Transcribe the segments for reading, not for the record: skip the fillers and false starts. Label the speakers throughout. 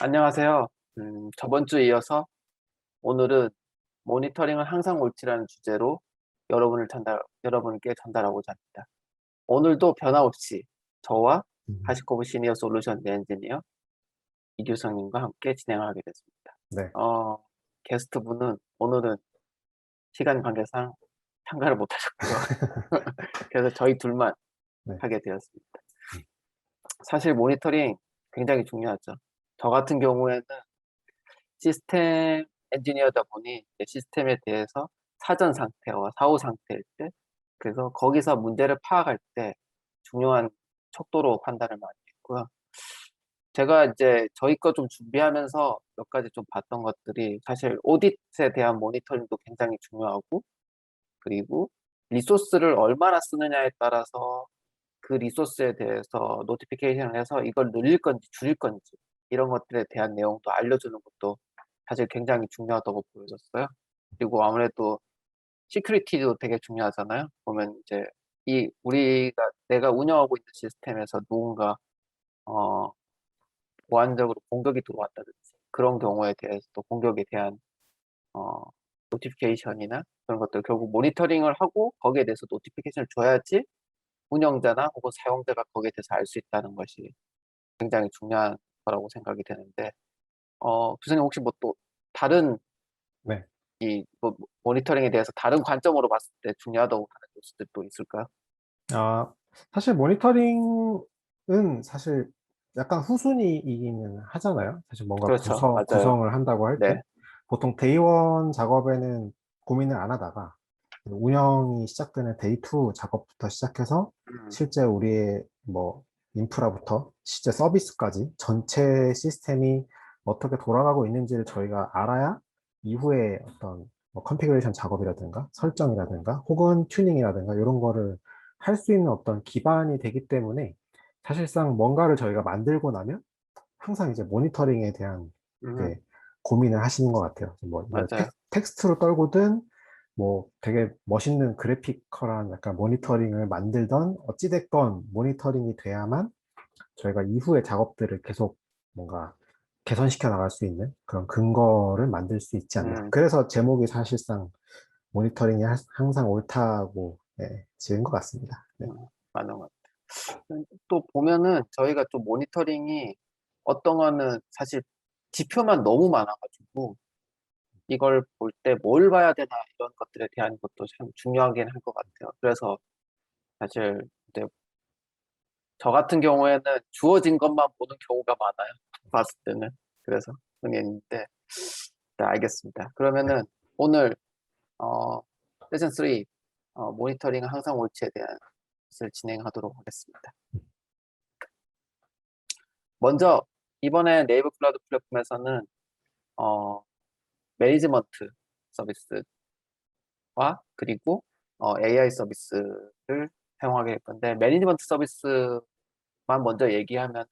Speaker 1: 안녕하세요. 저번 주에 이어서 오늘은 모니터링은 항상 옳지라는 주제로 여러분께 전달하고자 합니다. 오늘도 변함없이 저와
Speaker 2: 음,
Speaker 1: 하시코브 시니어 솔루션 엔지니어 이규성님과 함께 진행하게 됐습니다.
Speaker 2: 네.
Speaker 1: 어, 게스트분은 오늘은 시간 관계상 참가를 못하셨고요. 그래서 저희 둘만
Speaker 2: 네.
Speaker 1: 하게 되었습니다.
Speaker 2: 음,
Speaker 1: 사실 모니터링 굉장히 중요하죠. 저 같은 경우에는 시스템 엔지니어다 보니 이제 시스템에 대해서 사전 상태와 사후 상태일 때, 그래서 거기서 문제를 파악할 때 중요한 척도로 판단을 많이 했고요. 제가 이제 저희 거 좀 준비하면서 몇 가지 좀 봤던 것들이 사실 오딧에 대한 모니터링도 굉장히 중요하고, 그리고 리소스를 얼마나 쓰느냐에 따라서 그 리소스에 대해서 노티피케이션을 해서 이걸 늘릴 건지 줄일 건지 이런 것들에 대한 내용도 알려주는 것도 사실 굉장히 중요하다고 보여졌어요. 그리고 아무래도 시큐리티도 되게 중요하잖아요. 보면 이제 내가 운영하고 있는 시스템에서 누군가 어, 보안적으로 공격이 들어왔다든지 그런 경우에 대해서도 공격에 대한 어, 노티피케이션이나 그런 것들 결국 모니터링을 하고 거기에 대해서 노티피케이션을 줘야지 운영자나 혹은 사용자가 거기에 대해서 알 수 있다는 것이 굉장히 중요한 거라고 생각이 되는데, 교수님 혹시 뭐 또 다른
Speaker 2: 네.
Speaker 1: 뭐 모니터링에 대해서 다른 관점으로 봤을 때 중요하다고 하는 요소들도 있을까요?
Speaker 2: 아, 사실 모니터링은 사실 약간 후순위이기는 하잖아요. 사실 뭔가
Speaker 1: 그렇죠. 맞아요.
Speaker 2: 구성을 한다고 할 때.
Speaker 1: 네.
Speaker 2: 보통 데이원 작업에는 고민을 안 하다가 운영이 시작되는 데이2 작업부터 시작해서
Speaker 1: 음,
Speaker 2: 실제 우리의 뭐 인프라부터 실제 서비스까지 전체 시스템이 어떻게 돌아가고 있는지를 저희가 알아야 이후에 어떤 뭐 컨피그레이션 작업이라든가 설정이라든가 혹은 튜닝이라든가 이런 거를 할 수 있는 어떤 기반이 되기 때문에 사실상 뭔가를 저희가 만들고 나면 항상 이제 모니터링에 대한
Speaker 1: 음,
Speaker 2: 이제 고민을 하시는 것 같아요. 뭐 이걸
Speaker 1: 맞아요.
Speaker 2: 텍스트로 떨구든 뭐 되게 멋있는 그래피컬한 약간 모니터링을 만들던 어찌됐건 모니터링이 돼야만 저희가 이후의 작업들을 계속 뭔가 개선시켜 나갈 수 있는 그런 근거를 만들 수 있지 않나.
Speaker 1: 음,
Speaker 2: 그래서 제목이 사실상 모니터링이 항상 옳다고 지은 것 같습니다. 네.
Speaker 1: 음, 맞는 것 같아요. 또 보면은 저희가 좀 모니터링이 어떤 거는 사실 지표만 너무 많아가지고 이걸 볼 때 뭘 봐야 되나 이런 것들에 대한 것도 참 중요하긴 할 것 같아요. 그래서 사실 이제 저 같은 경우에는 주어진 것만 보는 경우가 많아요. 봤을 때는. 그래서 흔히 했는데, 네, 알겠습니다.
Speaker 2: 네.
Speaker 1: 그러면은 오늘 세션 3 모니터링은 항상 옳지에 대한 것을 진행하도록 하겠습니다. 먼저 이번에 네이버 클라우드 플랫폼에서는 어, 매니지먼트 서비스와 그리고 AI 서비스를 사용하게 될 건데, 매니지먼트 서비스만 먼저 얘기하면은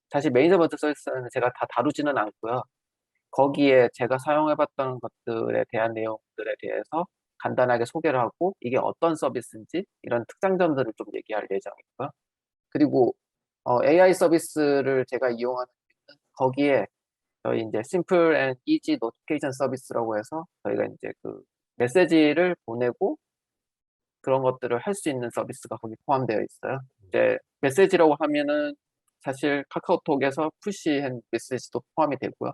Speaker 1: 사실 매니지먼트 서비스는 제가 다 다루지는 않고요. 거기에 제가 사용해봤던 것들에 대한 내용들에 대해서 간단하게 소개를 하고 이게 어떤 서비스인지 이런 특장점들을 좀 얘기할 예정이고요. 그리고 AI 서비스를 제가 이용하는 이유는 거기에 저희 이제 Simple and Easy Notification 서비스라고 해서 저희가 이제 그 메시지를 보내고 그런 것들을 할 수 있는 서비스가 거기 포함되어 있어요. 이제 메시지라고 하면은 사실 카카오톡에서 푸시 앤 메시지도 포함이 되고요.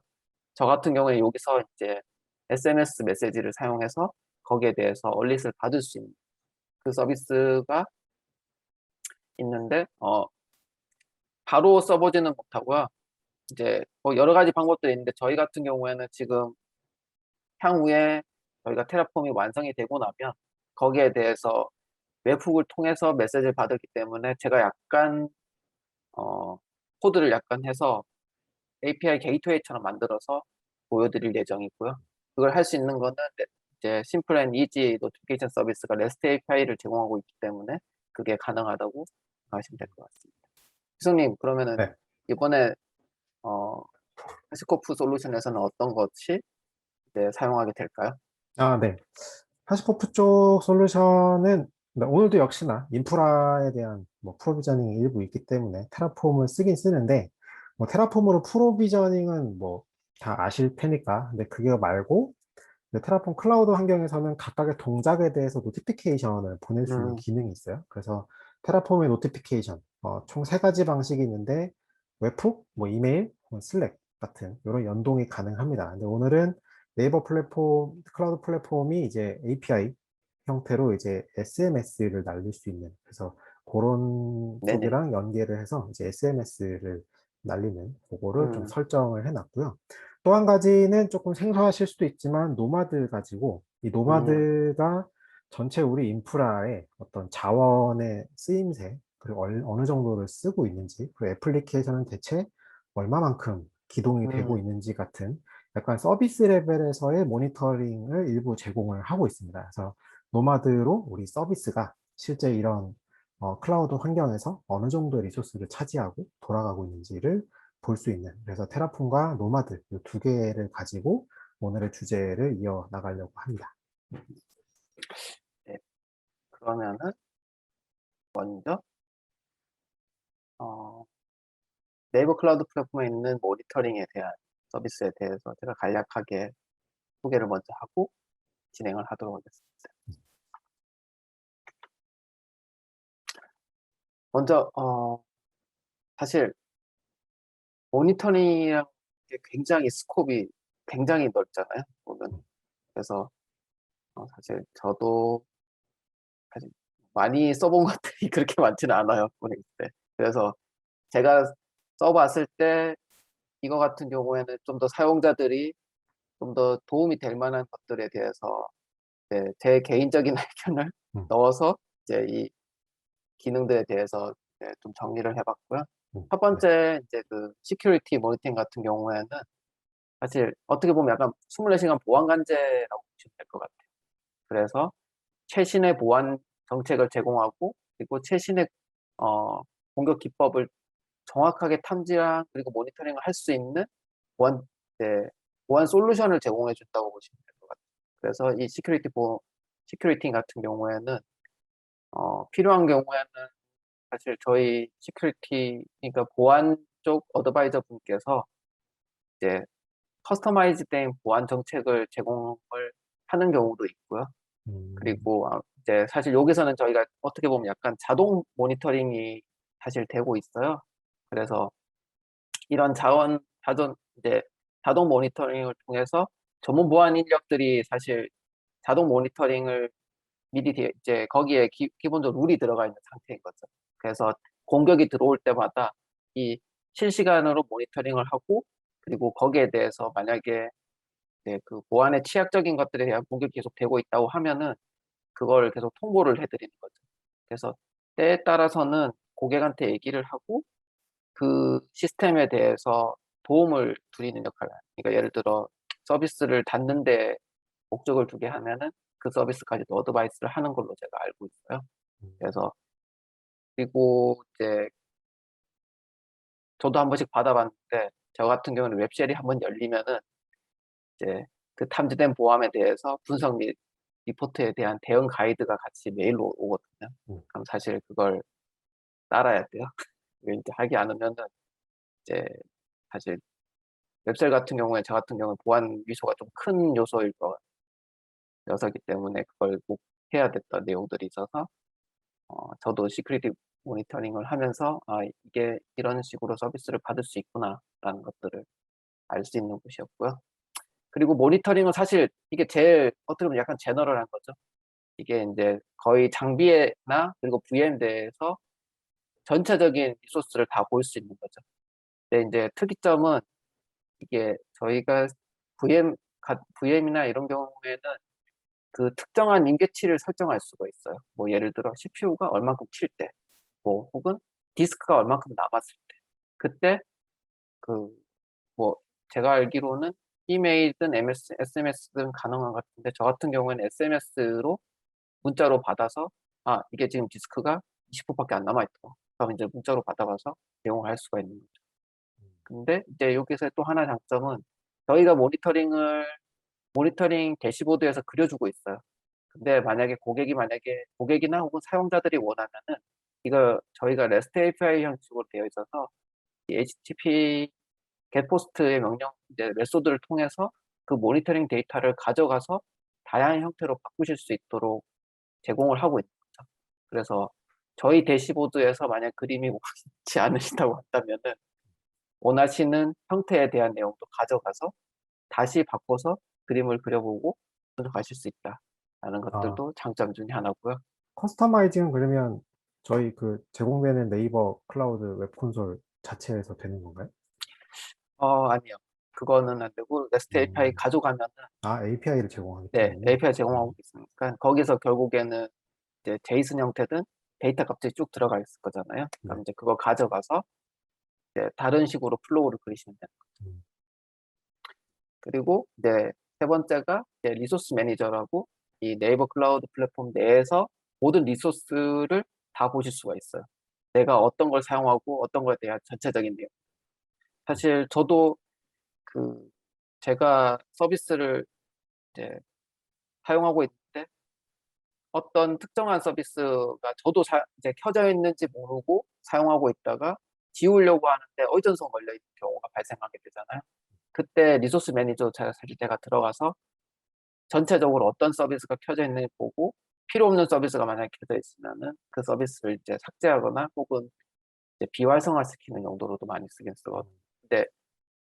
Speaker 1: 저 같은 경우에 여기서 이제 SMS 메시지를 사용해서 거기에 대해서 얼릿을 받을 수 있는 그 서비스가 있는데, 바로 써보지는 못하고요. 이제 뭐 여러 가지 방법들이 있는데 저희 같은 경우에는 지금 향후에 저희가 테라폼이 완성이 되고 나면 거기에 대해서 웹훅을 통해서 메시지를 받았기 때문에 제가 약간 어, 코드를 약간 해서 API 게이트웨이처럼 만들어서 보여드릴 예정이고요. 그걸 할 수 있는 거는 이제 심플 앤 이지 노티피케이션 서비스가 REST API를 제공하고 있기 때문에 그게 가능하다고 하시면 될 것 같습니다. 희성님, 그러면은
Speaker 2: 네.
Speaker 1: 이번에 어, 하시코프 솔루션에서는 어떤 것이 이제 사용하게 될까요?
Speaker 2: 아, 네. 하시코프 쪽 솔루션은 네, 오늘도 역시나 인프라에 대한 뭐 프로비저닝이 일부 있기 때문에 테라폼을 쓰긴 쓰는데 뭐 테라폼으로 프로비저닝은 뭐 다 아실 테니까. 근데 그게 말고 이제 테라폼 클라우드 환경에서는 각각의 동작에 대해서 노티피케이션을 보낼 수 있는
Speaker 1: 음,
Speaker 2: 기능이 있어요. 그래서 테라폼의 노티피케이션, 총 세 가지 방식이 있는데 웹훅, 뭐 이메일, 슬랙 같은 이런 연동이 가능합니다. 근데 오늘은 네이버 플랫폼, 클라우드 플랫폼이 이제 API 형태로 이제 SMS를 날릴 수 있는, 그래서 그런
Speaker 1: 네네.
Speaker 2: 쪽이랑 연계를 해서 이제 SMS를 날리는 그거를 좀
Speaker 1: 음,
Speaker 2: 설정을 해놨고요. 또 한 가지는 조금 생소하실 수도 있지만 노마드 가지고, 이
Speaker 1: 음,
Speaker 2: 노마드가 전체 우리 인프라의 어떤 자원의 쓰임새, 그리고 어느 정도를 쓰고 있는지, 그리고 애플리케이션은 대체 얼마만큼 기동이 되고
Speaker 1: 음,
Speaker 2: 있는지 같은 약간 서비스 레벨에서의 모니터링을 일부 제공을 하고 있습니다. 그래서 노마드로 우리 서비스가 실제 이런 클라우드 환경에서 어느 정도의 리소스를 차지하고 돌아가고 있는지를 볼 수 있는, 그래서 테라폼과 노마드 이 두 개를 가지고 오늘의 주제를 이어 나가려고 합니다.
Speaker 1: 네. 그러면은 먼저 어, 네이버 클라우드 플랫폼에 있는 모니터링에 대한 서비스에 대해서 제가 간략하게 소개를 먼저 하고 진행을 하도록 하겠습니다. 먼저 사실 모니터링이란 게 굉장히 스콥이 굉장히 넓잖아요. 보면 그래서 사실 저도 사실 많이 써본 것들이 그렇게 많지는 않아요. 보낼 때. 그래서 제가 써봤을 때 이거 같은 경우에는 좀 더 사용자들이 좀 더 도움이 될 만한 것들에 대해서 이제 제 개인적인 의견을
Speaker 2: 음,
Speaker 1: 넣어서 이제 이 기능들에 대해서 이제 좀 정리를 해봤고요. 첫
Speaker 2: 네.
Speaker 1: 번째 이제 그 시큐리티 모니터링 같은 경우에는 사실 어떻게 보면 약간 24시간 보안 관제라고 보시면 될 것 같아요. 그래서 최신의 보안 정책을 제공하고 그리고 최신의 어, 공격 기법을 정확하게 탐지랑 그리고 모니터링을 할 수 있는 보안 네, 보안 솔루션을 제공해 준다고 보시면 될 것 같아요. 그래서 이 시큐리티 같은 경우에는 필요한 경우에는 사실 저희 시큐리티 그러니까 보안 쪽 어드바이저 분께서 이제 커스터마이즈된 보안 정책을 제공을 하는 경우도 있고요.
Speaker 2: 음,
Speaker 1: 그리고 이제 사실 여기서는 저희가 어떻게 보면 약간 자동 모니터링이 사실 되고 있어요. 그래서 이런 이제 자동 모니터링을 통해서 전문 보안 인력들이 사실 자동 모니터링을 미리 이제 거기에 기본적으로 룰이 들어가 있는 상태인 거죠. 그래서 공격이 들어올 때마다 이 실시간으로 모니터링을 하고 그리고 거기에 대해서 만약에 이제 그 보안의 취약적인 것들에 대한 공격이 계속 되고 있다고 하면은 그걸 계속 통보를 해드리는 거죠. 그래서 때에 따라서는 고객한테 얘기를 하고 그 시스템에 대해서 도움을 드리는 역할을 해요. 그러니까 예를 들어 서비스를 닫는데 목적을 두게 하면은 그 서비스까지도 어드바이스를 하는 걸로 제가 알고 있어요. 그래서 그리고 이제 저도 한 번씩 받아봤는데 저 같은 경우는 웹쉘이 한번 열리면은 이제 그 탐지된 보안에 대해서 분석 및 리포트에 대한 대응 가이드가 같이 메일로 오거든요.
Speaker 2: 음,
Speaker 1: 그럼 사실 그걸 따라야 돼요. 이제 하지 않으면은 이제 사실 웹셀 같은 경우에 저 같은 경우는 보안 위소가 좀 큰 요소일 거여서기 때문에 그걸 꼭 해야 됐던 내용들이 있어서 저도 시큐리티 모니터링을 하면서 이게 이런 식으로 서비스를 받을 수 있구나라는 것들을 알 수 있는 곳이었고요. 그리고 모니터링은 사실 이게 제일 어떻게 보면 약간 제너럴한 거죠. 이게 이제 거의 장비나 그리고 VM에 대해서 전체적인 리소스를 다 볼 수 있는 거죠. 근데 이제 특이점은 이게 저희가 VM이나 이런 경우에는 그 특정한 임계치를 설정할 수가 있어요. 뭐 예를 들어 CPU가 얼만큼 칠 때, 뭐 혹은 디스크가 얼만큼 남았을 때, 그때 그 뭐 제가 알기로는 이메일든 SMS든 가능한 것 같은데 저 같은 경우에는 SMS로 문자로 받아서 이게 지금 디스크가 20%밖에 안 남아있다. 그럼 이제 문자로 받아가서 내용을 할 수가 있는 거죠. 근데 이제 여기서 또 하나 장점은 저희가 모니터링 대시보드에서 그려주고 있어요. 근데 만약에 고객이나 혹은 사용자들이 원하면은 이거 저희가 REST API 형식으로 되어 있어서 이 HTTP getPost의 명령 이제 메소드를 통해서 그 모니터링 데이터를 가져가서 다양한 형태로 바꾸실 수 있도록 제공을 하고 있는 거죠. 그래서 저희 대시보드에서 만약 그림이 원하지 않으시다고 한다면은 원하시는 형태에 대한 내용도 가져가서 다시 바꿔서 그림을 그려보고 분석하실 수 있다라는
Speaker 2: 아,
Speaker 1: 것들도 장점 중에 하나고요.
Speaker 2: 커스터마이징은 그러면 저희 그 제공되는 네이버 클라우드 웹 콘솔 자체에서 되는 건가요?
Speaker 1: 아니요. 그거는 안 되고 REST API
Speaker 2: 음,
Speaker 1: 가져가면은
Speaker 2: 아, API를 제공하기
Speaker 1: 네,
Speaker 2: 때문에.
Speaker 1: API 제공하고 있으니까 거기서 결국에는 이제 제이슨 형태든 데이터 값들이 쭉 들어가 있을 거잖아요.
Speaker 2: 네.
Speaker 1: 그럼 이제 그거 가져가서 이제 다른 식으로 플로우를 그리시면 돼요.
Speaker 2: 음,
Speaker 1: 그리고 이제 세 번째가 이제 리소스 매니저라고 이 네이버 클라우드 플랫폼 내에서 모든 리소스를 다 보실 수가 있어요. 내가 어떤 걸 사용하고 어떤 거에 대한 전체적인 내용. 사실 저도 그 제가 서비스를 이제 사용하고 있는데 어떤 특정한 서비스가 저도 이제 켜져 있는지 모르고 사용하고 있다가 지우려고 하는데 의존성 걸려 있는 경우가 발생하게 되잖아요. 그때 리소스 매니저 사실 제가 들어가서 전체적으로 어떤 서비스가 켜져 있는지 보고 필요 없는 서비스가 만약에 켜져 있으면은 그 서비스를 이제 삭제하거나 혹은 이제 비활성화시키는 용도로도 많이 쓰긴 쓰거든요. 근데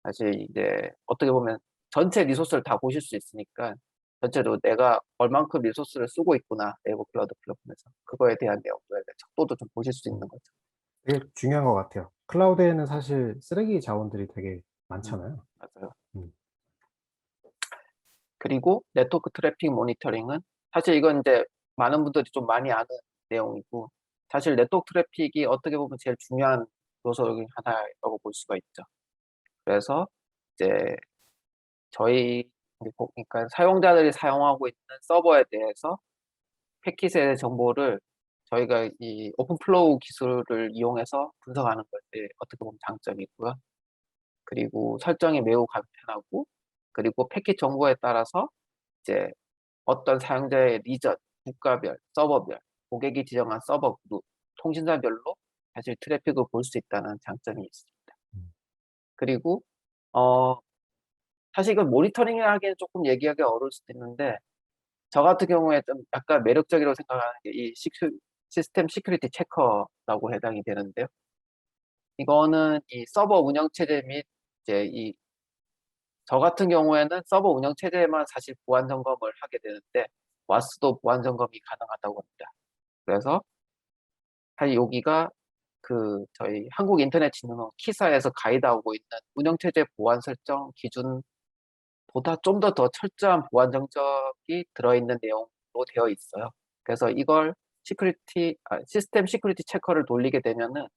Speaker 1: 사실 이제 어떻게 보면 전체 리소스를 다 보실 수 있으니까 전체로 내가 얼만큼 리소스를 쓰고 있구나 네이버 클라우드 플랫폼에서 그거에 대한 내용들에 대한 척도도 좀 보실 수 있는 거죠.
Speaker 2: 되게 중요한 것 같아요. 클라우드에는 사실 쓰레기 자원들이 되게 많잖아요.
Speaker 1: 맞아요.
Speaker 2: 음,
Speaker 1: 그리고 네트워크 트래픽 모니터링은 사실 이건 이제 많은 분들이 좀 많이 아는 내용이고 사실 네트워크 트래픽이 어떻게 보면 제일 중요한 요소 중에 하나라고 볼 수가 있죠. 그래서 이제 저희 그러니까 사용자들이 사용하고 있는 서버에 대해서 패킷의 정보를 저희가 이 오픈플로우 기술을 이용해서 분석하는 것이 어떻게 보면 장점이고요. 그리고 설정이 매우 간편하고 그리고 패킷 정보에 따라서 이제 어떤 사용자의 리전, 국가별, 서버별, 고객이 지정한 서버 그룹, 통신사별로 사실 트래픽을 볼 수 있다는 장점이 있습니다.
Speaker 2: 음,
Speaker 1: 그리고 어, 사실 이건 모니터링 하기에는 조금 얘기하기 어려울 수도 있는데 저 같은 경우에 좀 약간 매력적이라고 생각하는 게 이 시스템 시큐리티 체커라고 해당이 되는데요. 이거는 이 서버 운영 체제 및 이제 저 같은 경우에는 서버 운영 체제에만 사실 보안 점검을 하게 되는데 와스도 보안 점검이 가능하다고 합니다. 그래서 사실 여기가 그 저희 한국인터넷진흥원 키사에서 가이드하고 있는 운영체제 보안 설정 기준보다 좀 더 철저한 보안 정책이 들어있는 내용으로 되어 있어요. 그래서 이걸 시스템 시큐리티 체커를 돌리게 되면은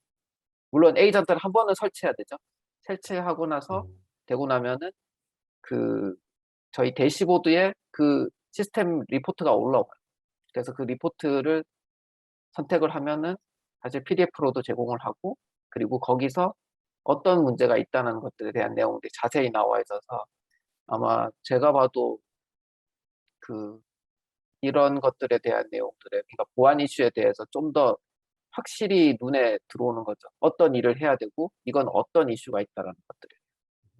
Speaker 1: 물론 에이전트를 한 번은 설치해야 되죠. 설치하고 나서
Speaker 2: 음,
Speaker 1: 되고 나면은 그 저희 대시보드에 그 시스템 리포트가 올라와요. 그래서 그 리포트를 선택을 하면은 사실 PDF로도 제공을 하고 그리고 거기서 어떤 문제가 있다는 것들에 대한 내용들이 자세히 나와 있어서 아마 제가 봐도 그 이런 것들에 대한 내용들에 그러니까 보안 이슈에 대해서 좀 더 확실히 눈에 들어오는 거죠. 어떤 일을 해야 되고 이건 어떤 이슈가 있다라는 것들이.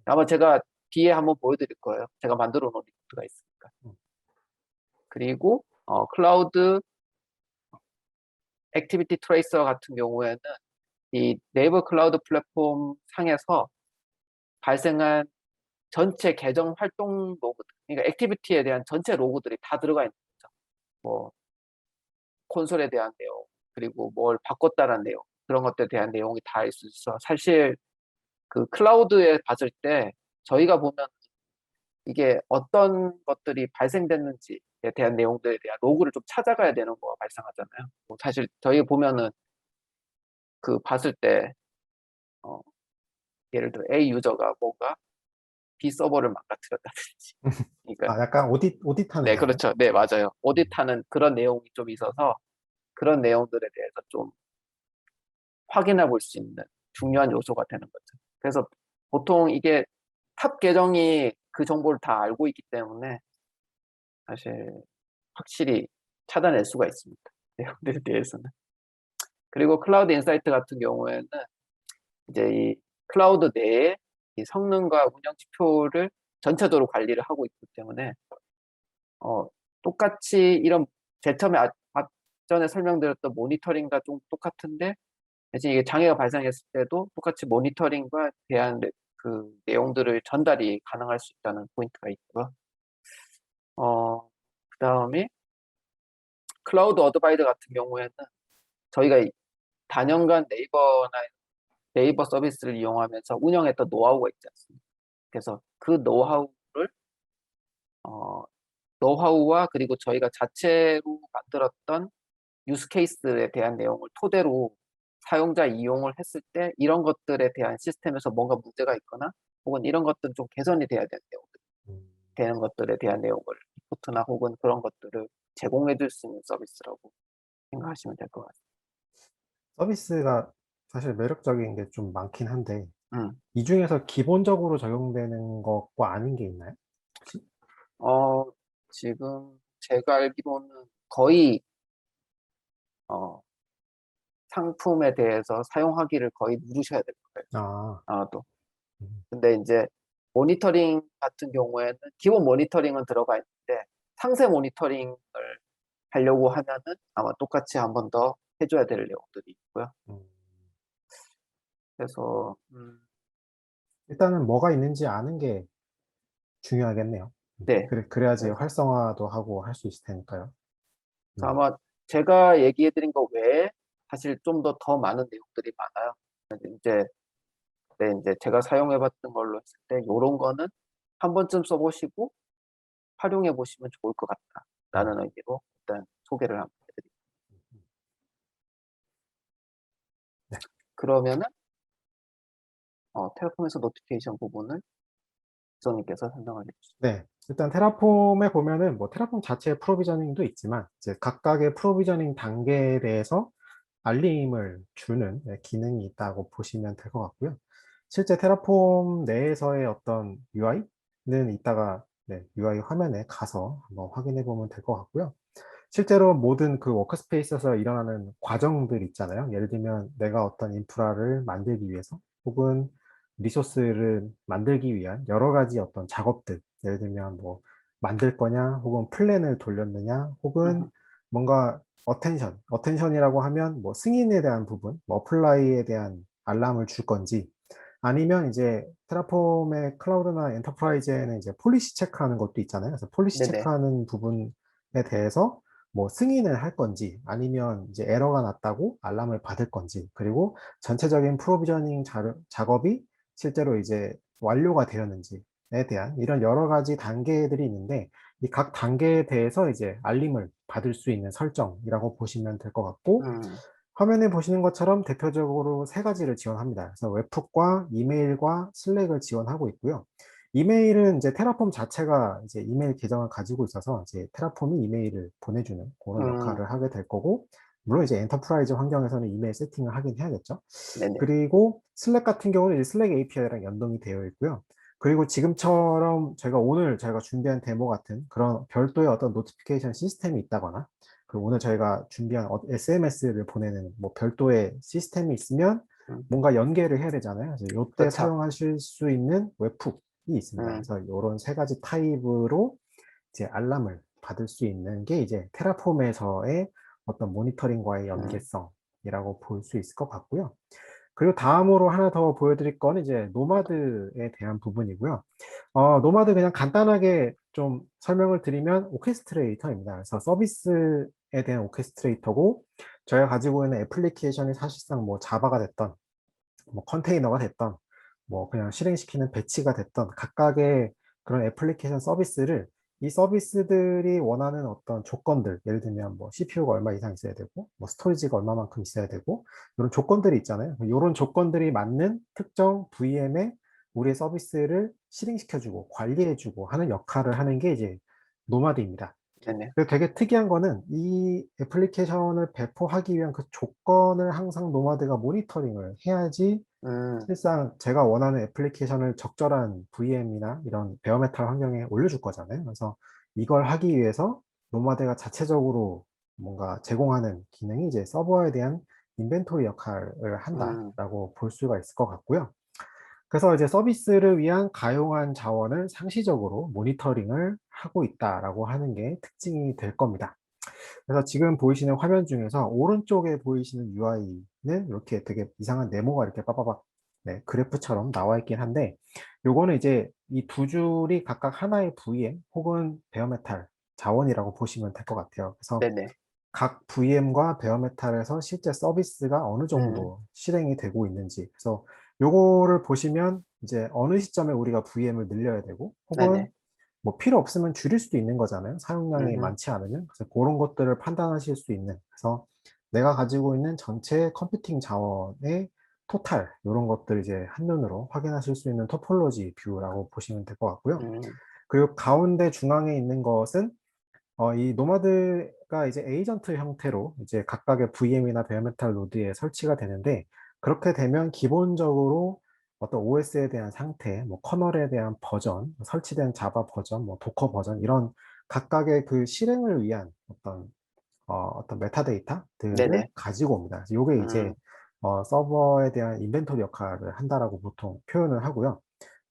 Speaker 1: 아마 제가 뒤에 한번 보여드릴 거예요. 제가 만들어 놓은 리포트가 있으니까.
Speaker 2: 음,
Speaker 1: 그리고 클라우드 액티비티 트레이서 같은 경우에는 이 네이버 클라우드 플랫폼 상에서 발생한 전체 계정 활동 로그, 그러니까 액티비티에 대한 전체 로그들이 다 들어가 있는 거죠. 뭐 콘솔에 대한 내용, 그리고 뭘 바꿨다는 내용, 그런 것들에 대한 내용이 다 있어서 사실 그 클라우드에 봤을 때 저희가 보면 이게 어떤 것들이 발생됐는지에 대한 내용들에 대한 로그를 좀 찾아가야 되는 거가 발생하잖아요. 뭐 사실 저희 보면은 그 봤을 때 어, 예를 들어 A 유저가 뭔가 B 서버를 망가뜨렸다든지. 그러니까
Speaker 2: 아, 약간 오디트하는
Speaker 1: 네,
Speaker 2: 건가요?
Speaker 1: 그렇죠. 네, 맞아요.
Speaker 2: 음,
Speaker 1: 오디트하는 그런 내용이 좀 있어서 그런 내용들에 대해서 좀 확인해 볼 수 있는
Speaker 2: 음,
Speaker 1: 중요한 요소가 되는 거죠. 그래서 보통 이게 탑 계정이 그 정보를 다 알고 있기 때문에 사실 확실히 찾아낼 수가 있습니다. 내용들에 대해서는. 그리고 클라우드 인사이트 같은 경우에는 이제 이 클라우드 내에 이 성능과 운영 지표를 전체적으로 관리를 하고 있기 때문에 똑같이 이런 제일 처음에 앞전에 설명드렸던 모니터링과 좀 똑같은데 대신 이게 장애가 발생했을 때도 똑같이 모니터링과 대한 그 내용들을 전달이 가능할 수 있다는 포인트가 있고요. 그 다음에 클라우드 어드바이더 같은 경우에는 저희가 단연간 네이버 서비스를 이용하면서 운영했던 노하우가 있지 않습니까? 그래서 그 노하우와 그리고 저희가 자체로 만들었던 유스 케이스에 대한 내용을 토대로 사용자 이용을 했을 때 이런 것들에 대한 시스템에서 뭔가 문제가 있거나 혹은 이런 것들은 좀 개선이 돼야 되는 것들에 대한 내용을 리포트나 혹은 그런 것들을 제공해 줄 수 있는 서비스라고 생각하시면 될 것 같습니다.
Speaker 2: 서비스가 사실 매력적인 게 좀 많긴 한데,
Speaker 1: 음.
Speaker 2: 이 중에서 기본적으로 적용되는 것과 아닌 게 있나요? 혹시?
Speaker 1: 지금 제가 알기로는 거의 어, 상품에 대해서 사용하기를 거의 누르셔야 될 거예요.
Speaker 2: 아,
Speaker 1: 아마도.
Speaker 2: 음,
Speaker 1: 근데 이제 모니터링 같은 경우에는 기본 모니터링은 들어가 있는데 상세 모니터링을 하려고 하면은 아마 똑같이 한 번 더 해줘야 될 내용들이 있고요.
Speaker 2: 음.
Speaker 1: 그래서
Speaker 2: 일단은 뭐가 있는지 아는 게 중요하겠네요.
Speaker 1: 네.
Speaker 2: 그래야지
Speaker 1: 그래서
Speaker 2: 활성화도 하고 할 수 있을 테니까요. 음,
Speaker 1: 아마 제가 얘기해드린 거 외에 사실 좀 더 많은 내용들이 많아요. 이제 이제 제가 사용해봤던 걸로 했을 때 이런 거는 한 번쯤 써보시고 활용해 보시면 좋을 것
Speaker 2: 음,
Speaker 1: 같다라는 의미로 일단 소개를 한번 해드릴게요.
Speaker 2: 네.
Speaker 1: 그러면은 테라폼에서 노티피케이션 부분을 지성님께서 설명을 해주시죠.
Speaker 2: 네. 일단 테라폼에 보면은 뭐 테라폼 자체의 프로비저닝도 있지만 이제 각각의 프로비저닝 단계에 대해서 알림을 주는 기능이 있다고 보시면 될 것 같고요. 실제 테라폼 내에서의 어떤 UI는 이따가 UI 화면에 가서 한번 확인해 보면 될 것 같고요. 실제로 모든 그 워크스페이스에서 일어나는 과정들 있잖아요. 예를 들면 내가 어떤 인프라를 만들기 위해서 혹은 리소스를 만들기 위한 여러 가지 어떤 작업들, 예를 들면 뭐 만들 거냐, 혹은 플랜을 돌렸느냐, 혹은
Speaker 1: 음,
Speaker 2: 뭔가 어텐션이라고 하면 뭐 승인에 대한 부분, 뭐 어플라이에 대한 알람을 줄 건지, 아니면 이제 테라폼의 클라우드나 엔터프라이즈에는 이제 폴리시 체크하는 것도 있잖아요. 그래서 폴리시
Speaker 1: 네네.
Speaker 2: 체크하는 부분에 대해서 뭐 승인을 할 건지, 아니면 이제 에러가 났다고 알람을 받을 건지, 그리고 전체적인 프로비저닝 작업이 실제로 이제 완료가 되었는지에 대한 이런 여러 가지 단계들이 있는데, 이 각 단계에 대해서 이제 알림을 받을 수 있는 설정이라고 보시면 될 것 같고,
Speaker 1: 음,
Speaker 2: 화면에 보시는 것처럼 대표적으로 세 가지를 지원합니다. 그래서 웹훅과 이메일과 슬랙을 지원하고 있고요. 이메일은 이제 테라폼 자체가 이제 이메일 계정을 가지고 있어서 이제 테라폼이 이메일을 보내주는 그런
Speaker 1: 음,
Speaker 2: 역할을 하게 될 거고, 물론 이제 엔터프라이즈 환경에서는 이메일 세팅을 하긴 해야겠죠.
Speaker 1: 네네.
Speaker 2: 그리고 슬랙 같은 경우는 이제 슬랙 API랑 연동이 되어 있고요. 그리고 지금처럼 오늘 저희가 준비한 데모 같은 그런 별도의 어떤 노티피케이션 시스템이 있다거나, 그리고 오늘 저희가 준비한 SMS를 보내는 뭐 별도의 시스템이 있으면
Speaker 1: 음,
Speaker 2: 뭔가 연계를 해야 되잖아요. 그래서 이때
Speaker 1: 그렇죠.
Speaker 2: 사용하실 수 있는 웹훅이 있습니다.
Speaker 1: 음,
Speaker 2: 그래서 이런 세 가지 타입으로 이제 알람을 받을 수 있는 게 이제 테라폼에서의 어떤 모니터링과의
Speaker 1: 음,
Speaker 2: 연계성이라고 볼 수 있을 것 같고요. 그리고 다음으로 하나 더 보여드릴 건 이제 노마드에 대한 부분이고요. 노마드 그냥 간단하게 좀 설명을 드리면 오케스트레이터입니다. 그래서 서비스에 대한 오케스트레이터고, 저희가 가지고 있는 애플리케이션이 사실상 뭐 자바가 됐던, 뭐 컨테이너가 됐던, 뭐 그냥 실행시키는 배치가 됐던 각각의 그런 애플리케이션 서비스를, 이 서비스들이 원하는 어떤 조건들, 예를 들면 뭐 CPU가 얼마 이상 있어야 되고, 뭐 스토리지가 얼마만큼 있어야 되고, 이런 조건들이 있잖아요. 이런 조건들이 맞는 특정 VM에 우리의 서비스를 실행시켜주고 관리해주고 하는 역할을 하는 게 이제 노마드입니다.
Speaker 1: 네네.
Speaker 2: 그리고 되게 특이한 거는 이 애플리케이션을 배포하기 위한 그 조건을 항상 노마드가 모니터링을 해야지
Speaker 1: 음,
Speaker 2: 실상 제가 원하는 애플리케이션을 적절한 VM이나 이런 베어메탈 환경에 올려줄 거잖아요. 그래서 이걸 하기 위해서 노마드가 자체적으로 뭔가 제공하는 기능이 이제 서버에 대한 인벤토리 역할을
Speaker 1: 음,
Speaker 2: 한다라고 볼 수가 있을 것 같고요. 그래서 이제 서비스를 위한 가용한 자원을 상시적으로 모니터링을 하고 있다라고 하는 게 특징이 될 겁니다. 그래서 지금 보이시는 화면 중에서 오른쪽에 보이시는 UI는 이렇게 되게 이상한 네모가 이렇게 빠바박 네, 그래프처럼 나와 있긴 한데 요거는 이제 이 두 줄이 각각 하나의 VM 혹은 베어메탈 자원이라고 보시면 될 것 같아요. 그래서
Speaker 1: 네네.
Speaker 2: 각 VM과 베어메탈에서 실제 서비스가 어느
Speaker 1: 음,
Speaker 2: 정도 실행이 되고 있는지 그래서 요거를 보시면 이제 어느 시점에 우리가 VM을 늘려야 되고 혹은
Speaker 1: 네네.
Speaker 2: 뭐 필요 없으면 줄일 수도 있는 거잖아요. 사용량이
Speaker 1: 음,
Speaker 2: 많지 않으면. 그래서 그런 것들을 판단하실 수 있는. 그래서 내가 가지고 있는 전체 컴퓨팅 자원의 토탈, 이런 것들 이제 한눈으로 확인하실 수 있는 토폴로지 뷰라고 보시면 될 것 같고요.
Speaker 1: 음,
Speaker 2: 그리고 가운데 중앙에 있는 것은 이 노마드가 이제 에이전트 형태로 이제 각각의 VM이나 베어메탈 노드에 설치가 되는데 그렇게 되면 기본적으로 어떤 OS에 대한 상태, 뭐 커널에 대한 버전, 설치된 자바 버전, 뭐 도커 버전 이런 각각의 그 실행을 위한 어떤 메타데이터들을
Speaker 1: 네네.
Speaker 2: 가지고 옵니다. 그래서 이게 이제
Speaker 1: 음,
Speaker 2: 서버에 대한 인벤토리 역할을 한다라고 보통 표현을 하고요.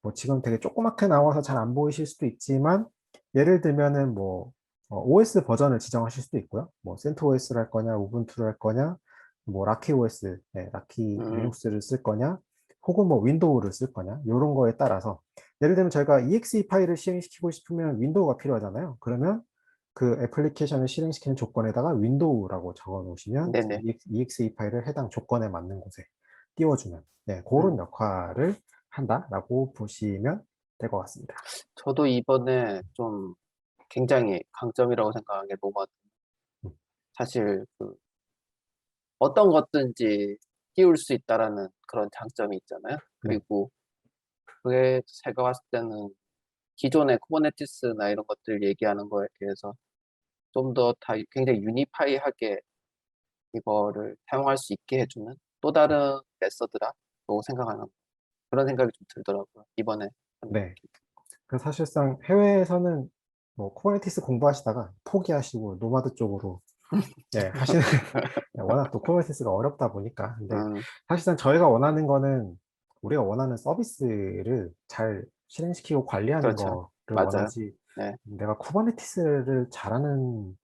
Speaker 2: 뭐 지금 되게 조그맣게 나와서 잘 안 보이실 수도 있지만 예를 들면은 뭐 OS 버전을 지정하실 수도 있고요. 뭐 CentOS를 할 거냐, 우분투를 할 거냐, 뭐 라키 OS, 네, 라키
Speaker 1: 음,
Speaker 2: 리눅스를 쓸 거냐, 혹은 뭐 윈도우를 쓸 거냐, 이런 거에 따라서 예를 들면 저희가 exe 파일을 실행시키고 싶으면 윈도우가 필요하잖아요. 그러면 그 애플리케이션을 실행시키는 조건에다가 윈도우라고 적어 놓으시면
Speaker 1: 네네.
Speaker 2: exe 파일을 해당 조건에 맞는 곳에 띄워주면 네,
Speaker 1: 음.
Speaker 2: 그런 역할을 한다라고 보시면 될 것 같습니다.
Speaker 1: 저도 이번에 좀 굉장히 강점이라고 생각한 게 노마드.
Speaker 2: 음,
Speaker 1: 사실 그 어떤 것든지 띄울 수 있다라는 그런 장점이 있잖아요.
Speaker 2: 네,
Speaker 1: 그리고 그게 제가 봤을 때는 기존의 쿠버네티스나 이런 것들 얘기하는 거에 비해서 좀 더 다 굉장히 유니파이하게 이거를 사용할 수 있게 해주는 또 다른 메서드라고 생각하는 그런 생각이 좀 들더라고요. 이번에 하는
Speaker 2: 네. 그 사실상 해외에서는 뭐 쿠버네티스 공부하시다가 포기하시고 노마드 쪽으로 네, 하시는 워낙 또 쿠버네티스가 어렵다 보니까 근데
Speaker 1: 음,
Speaker 2: 사실상 저희가 원하는 거는 우리가 원하는 서비스를 잘 실행시키고 관리하는
Speaker 1: 그렇죠.
Speaker 2: 거를
Speaker 1: 맞아요.
Speaker 2: 원하지
Speaker 1: 네,
Speaker 2: 내가 쿠버네티스를 잘하는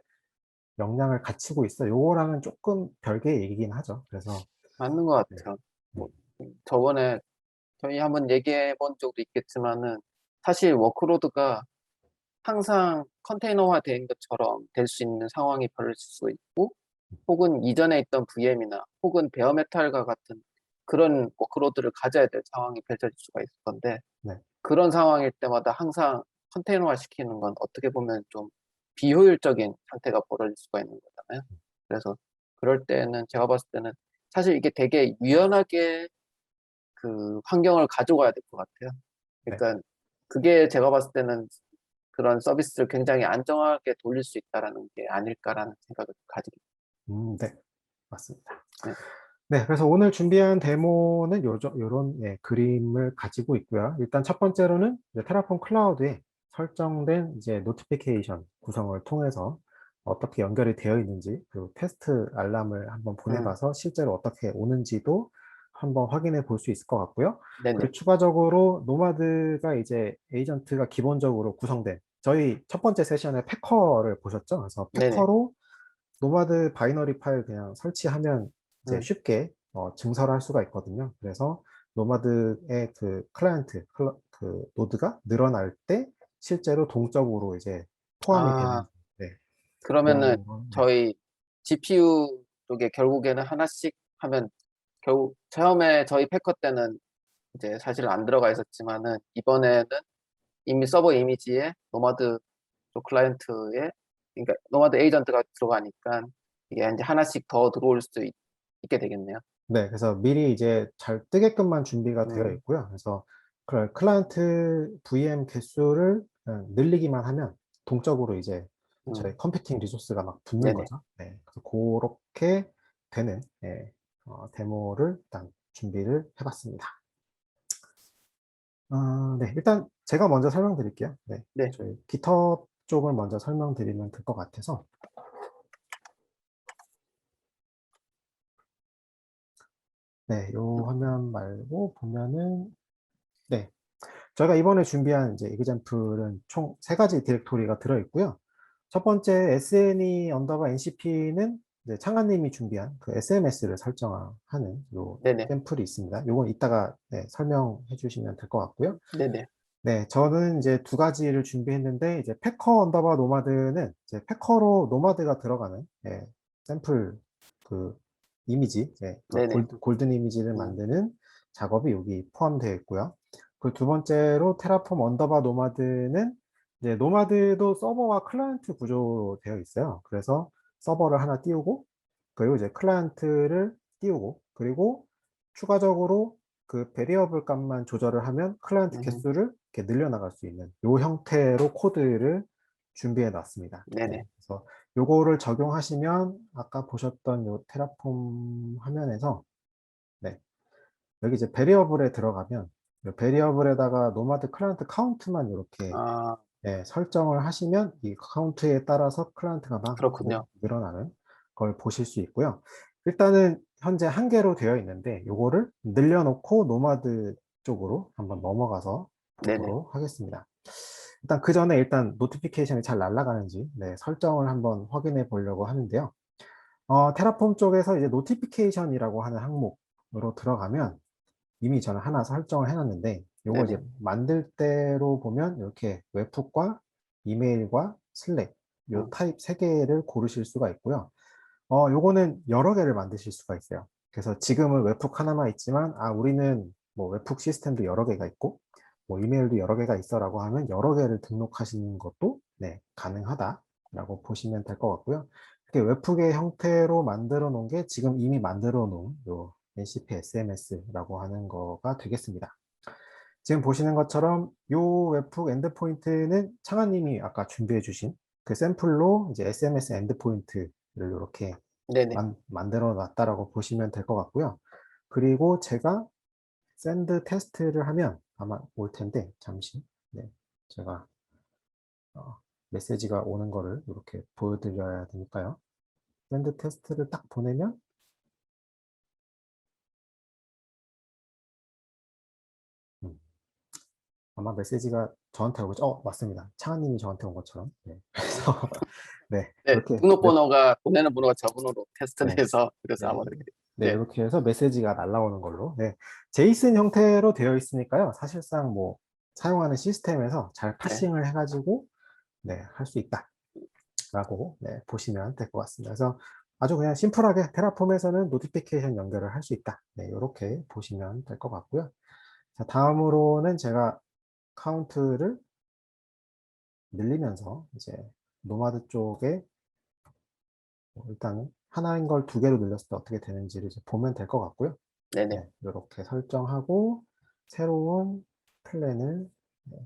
Speaker 2: 역량을 갖추고 있어 요거랑은 조금 별개의 얘기긴 하죠. 그래서
Speaker 1: 맞는 것
Speaker 2: 네,
Speaker 1: 같아요.
Speaker 2: 음,
Speaker 1: 뭐, 저번에 저희 한번 얘기해 본 적도 있겠지만은 사실 워크로드가 항상 컨테이너화 된 것처럼 될 수 있는 상황이 벌어질 수 있고 혹은 이전에 있던 VM이나 혹은 베어메탈과 같은 그런 워크로드를 가져야 될 상황이 펼쳐질 수가 있을 건데
Speaker 2: 네,
Speaker 1: 그런 상황일 때마다 항상 컨테이너화 시키는 건 어떻게 보면 좀 비효율적인 상태가 벌어질 수가 있는 거잖아요. 그래서 그럴 때는 제가 봤을 때는 사실 이게 되게 유연하게 그 환경을 가져가야 될 것 같아요.
Speaker 2: 네.
Speaker 1: 그러니까 그게 제가 봤을 때는 그런 서비스를 굉장히 안정하게 돌릴 수 있다라는 게 아닐까라는 생각을 가지게
Speaker 2: 네, 맞습니다.
Speaker 1: 돼요.
Speaker 2: 네, 그래서 오늘 준비한 데모는 요런 예, 그림을 가지고 있고요. 일단 첫 번째로는 이제 테라폼 클라우드에 설정된 이제 노티피케이션 구성을 통해서 어떻게 연결이 되어 있는지 그리고 테스트 알람을 한번
Speaker 1: 음,
Speaker 2: 보내봐서 실제로 어떻게 오는지도 한번 확인해 볼 수 있을 것 같고요.
Speaker 1: 네네.
Speaker 2: 그리고 추가적으로 노마드가 이제 에이전트가 기본적으로 구성된 저희 첫 번째 세션에 패커를 보셨죠? 그래서
Speaker 1: 네네.
Speaker 2: 패커로 노마드 바이너리 파일 그냥 설치하면 이제
Speaker 1: 음,
Speaker 2: 쉽게 증설을 할 수가 있거든요. 그래서 노마드의 그 클라이언트, 그 노드가 늘어날 때 실제로 동적으로 이제 포함이
Speaker 1: 아,
Speaker 2: 되는 네,
Speaker 1: 그러면은
Speaker 2: 그런 거, 네.
Speaker 1: 저희 GPU 쪽에 결국에는 하나씩 하면 결국 처음에 저희 패커 때는 이제 사실 안 들어가 있었지만은 이번에는 이미 서버 이미지에 노마드 쪽 클라이언트에 그러니까 노마드 에이전트가 들어가니까 이게 이제 하나씩 더 들어올 수 있게 되겠네요.
Speaker 2: 네, 그래서 미리 이제 잘 뜨게끔만 준비가 되어
Speaker 1: 음,
Speaker 2: 있고요. 그래서 그 클라이언트 VM 개수를 늘리기만 하면 동적으로 이제
Speaker 1: 음,
Speaker 2: 저희 컴퓨팅 리소스가 막 붙는
Speaker 1: 네네.
Speaker 2: 거죠. 네, 그래서 그렇게 되는 데모를 일단 준비를 해봤습니다. 네, 일단 제가 먼저 설명드릴게요. 네,
Speaker 1: 네.
Speaker 2: 저희 GitHub 쪽을 먼저 설명드리면 될 것 같아서 네, 요 화면 말고 보면은 네. 저희가 이번에 준비한 이제 example은 총 3가지 디렉토리가 들어있고요. 첫 번째 SNE 언더바 NCP는 이제 창한님이 준비한 그 SMS를 설정하는 요
Speaker 1: 네네.
Speaker 2: 샘플이 있습니다. 요건 이따가 네, 설명해 주시면 될 것 같고요.
Speaker 1: 네네.
Speaker 2: 네, 저는 이제 2가지를 준비했는데, 이제 패커 언더바 노마드는 이제 패커로 노마드가 들어가는 예, 샘플 그 이미지, 예, 그
Speaker 1: 네네.
Speaker 2: 골든 이미지를 만드는 작업이 여기 포함되어 있고요. 그 두 번째로 테라폼 언더바 노마드는 이제 노마드도 서버와 클라이언트 구조로 되어 있어요. 그래서 서버를 하나 띄우고, 그리고 이제 클라이언트를 띄우고, 그리고 추가적으로 그 베리어블 값만 조절을 하면 클라이언트 개수를 이렇게 늘려나갈 수 있는 이 형태로 코드를 준비해 놨습니다.
Speaker 1: 네네.
Speaker 2: 네, 그래서 요거를 적용하시면 아까 보셨던 요 테라폼 화면에서 네, 여기 이제 베리어블에 들어가면 요 베리어블에다가 노마드 클라이언트 카운트만 이렇게
Speaker 1: 아,
Speaker 2: 예, 설정을 하시면 이 카운트에 따라서 클라이언트가 막
Speaker 1: 그렇군요.
Speaker 2: 늘어나는 걸 보실 수 있고요. 일단은 현재 1개로 되어 있는데 요거를 늘려놓고 노마드 쪽으로 한번 넘어가서
Speaker 1: 네네.
Speaker 2: 보도록 하겠습니다. 일단 그 전에 일단 노티피케이션이 잘 날아가는지 네, 설정을 한번 확인해 보려고 하는데요. 테라폼 쪽에서 이제 노티피케이션이라고 하는 항목으로 들어가면 이미 저는 하나 설정을 해놨는데 요거 이제
Speaker 1: 네네.
Speaker 2: 만들 때로 보면 이렇게 웹훅과 이메일과 슬랙 요
Speaker 1: 음,
Speaker 2: 타입 3개를 고르실 수가 있고요. 요거는 여러 개를 만드실 수가 있어요. 그래서 지금은 웹훅 하나만 있지만 우리는 뭐 웹훅 시스템도 여러 개가 있고 뭐 이메일도 여러 개가 있어라고 하면 여러 개를 등록하시는 것도 네, 가능하다라고 보시면 될 것 같고요. 이렇게 웹훅의 형태로 만들어 놓은 게 지금 이미 만들어 놓은 요 NCP SMS라고 하는 거가 되겠습니다. 지금 보시는 것처럼 요 웹훅 엔드포인트는 창아님이 아까 준비해 주신 그 샘플로 이제 SMS 엔드포인트를 이렇게
Speaker 1: 네네.
Speaker 2: 만들어 놨다라고 보시면 될 것 같고요. 그리고 제가 샌드 테스트를 하면 아마 올 텐데 잠시 네, 제가 메시지가 오는 거를 이렇게 보여드려야 되니까요. 샌드 테스트를 딱 보내면 음, 아마 메시지가 저한테 오고 맞습니다. 창아님이 저한테 온 것처럼 네. 그래서 네
Speaker 1: 네,
Speaker 2: 이렇게
Speaker 1: 등록번호가, 보내는 번호가 저번호로
Speaker 2: 네,
Speaker 1: 테스트돼서, 그래서
Speaker 2: 네,
Speaker 1: 아마 그렇게,
Speaker 2: 네,
Speaker 1: 네,
Speaker 2: 이렇게 해서 메시지가 날라오는 걸로. 네. 제이슨 형태로 되어 있으니까요. 사실상 뭐 사용하는 시스템에서 잘
Speaker 1: 네,
Speaker 2: 파싱을 해가지고 네, 할 수 있다라고 네, 보시면 될 것 같습니다. 그래서 아주 그냥 심플하게 테라폼에서는 노티피케이션 연결을 할 수 있다. 네, 이렇게 보시면 될 것 같고요. 자, 다음으로는 제가 카운트를 늘리면서 이제 노마드 쪽에 일단은 하나인 걸 2개로 늘렸을 때 어떻게 되는지를 이제 보면 될 것 같고요.
Speaker 1: 네네.
Speaker 2: 네, 이렇게 설정하고 새로운 플랜을 네,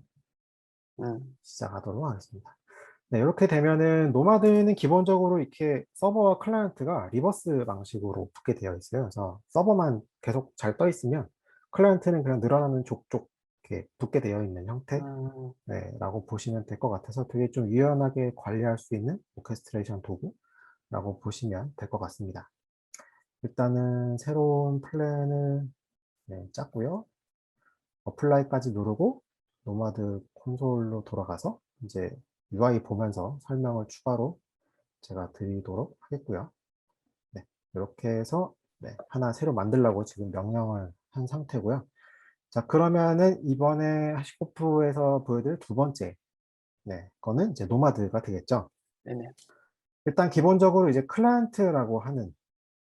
Speaker 1: 음,
Speaker 2: 시작하도록 하겠습니다. 네, 이렇게 되면은 노마드는 기본적으로 이렇게 서버와 클라이언트가 리버스 방식으로 붙게 되어 있어요. 그래서 서버만 계속 잘 떠 있으면 클라이언트는 그냥 늘어나는 족족 이렇게 붙게 되어 있는 형태
Speaker 1: 음,
Speaker 2: 네, 라고 보시면 될 것 같아서 되게 좀 유연하게 관리할 수 있는 오케스트레이션 도구라고 보시면 될 것 같습니다. 일단은 새로운 플랜을 네, 짰고요. 어플라이까지 누르고 노마드 콘솔로 돌아가서 이제 UI 보면서 설명을 추가로 제가 드리도록 하겠고요. 네, 이렇게 해서 네, 하나 새로 만들려고 지금 명령을 한 상태고요. 자, 그러면은 이번에 하시코프에서 보여드릴 2번째 네, 거는 이제 노마드가 되겠죠.
Speaker 1: 네네.
Speaker 2: 일단 기본적으로 이제 클라이언트라고 하는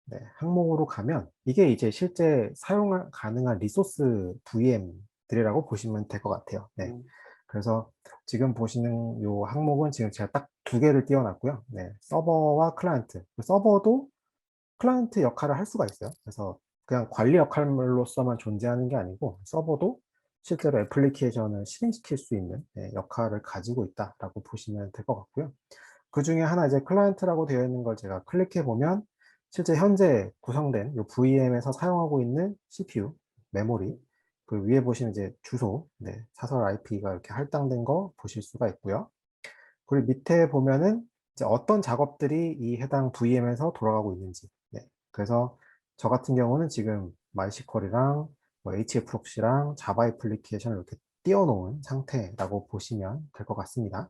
Speaker 2: 네, 항목으로 가면 이게 이제 실제 사용 가능한 리소스 VM들이라고 보시면 될 것 같아요. 네.
Speaker 1: 음,
Speaker 2: 그래서 지금 보시는 이 항목은 지금 제가 딱 2개를 띄워놨고요. 네, 서버와 클라이언트. 서버도 클라이언트 역할을 할 수가 있어요. 그래서 그냥 관리 역할로서만 존재하는 게 아니고 서버도 실제로 애플리케이션을 실행시킬 수 있는 네, 역할을 가지고 있다라고 보시면 될 것 같고요. 그 중에 하나 이제 클라이언트라고 되어 있는 걸 제가 클릭해 보면 실제 현재 구성된 이 VM에서 사용하고 있는 CPU, 메모리, 그 위에 보시면 이제 주소, 네, 사설 IP가 이렇게 할당된 거 보실 수가 있고요. 그리고 밑에 보면은 이제 어떤 작업들이 이 해당 VM에서 돌아가고 있는지. 네, 그래서 저 같은 경우는 지금 MySQL이랑 HA 프록시랑 자바 애플리케이션을 이렇게 띄워놓은 상태라고 보시면 될 것 같습니다.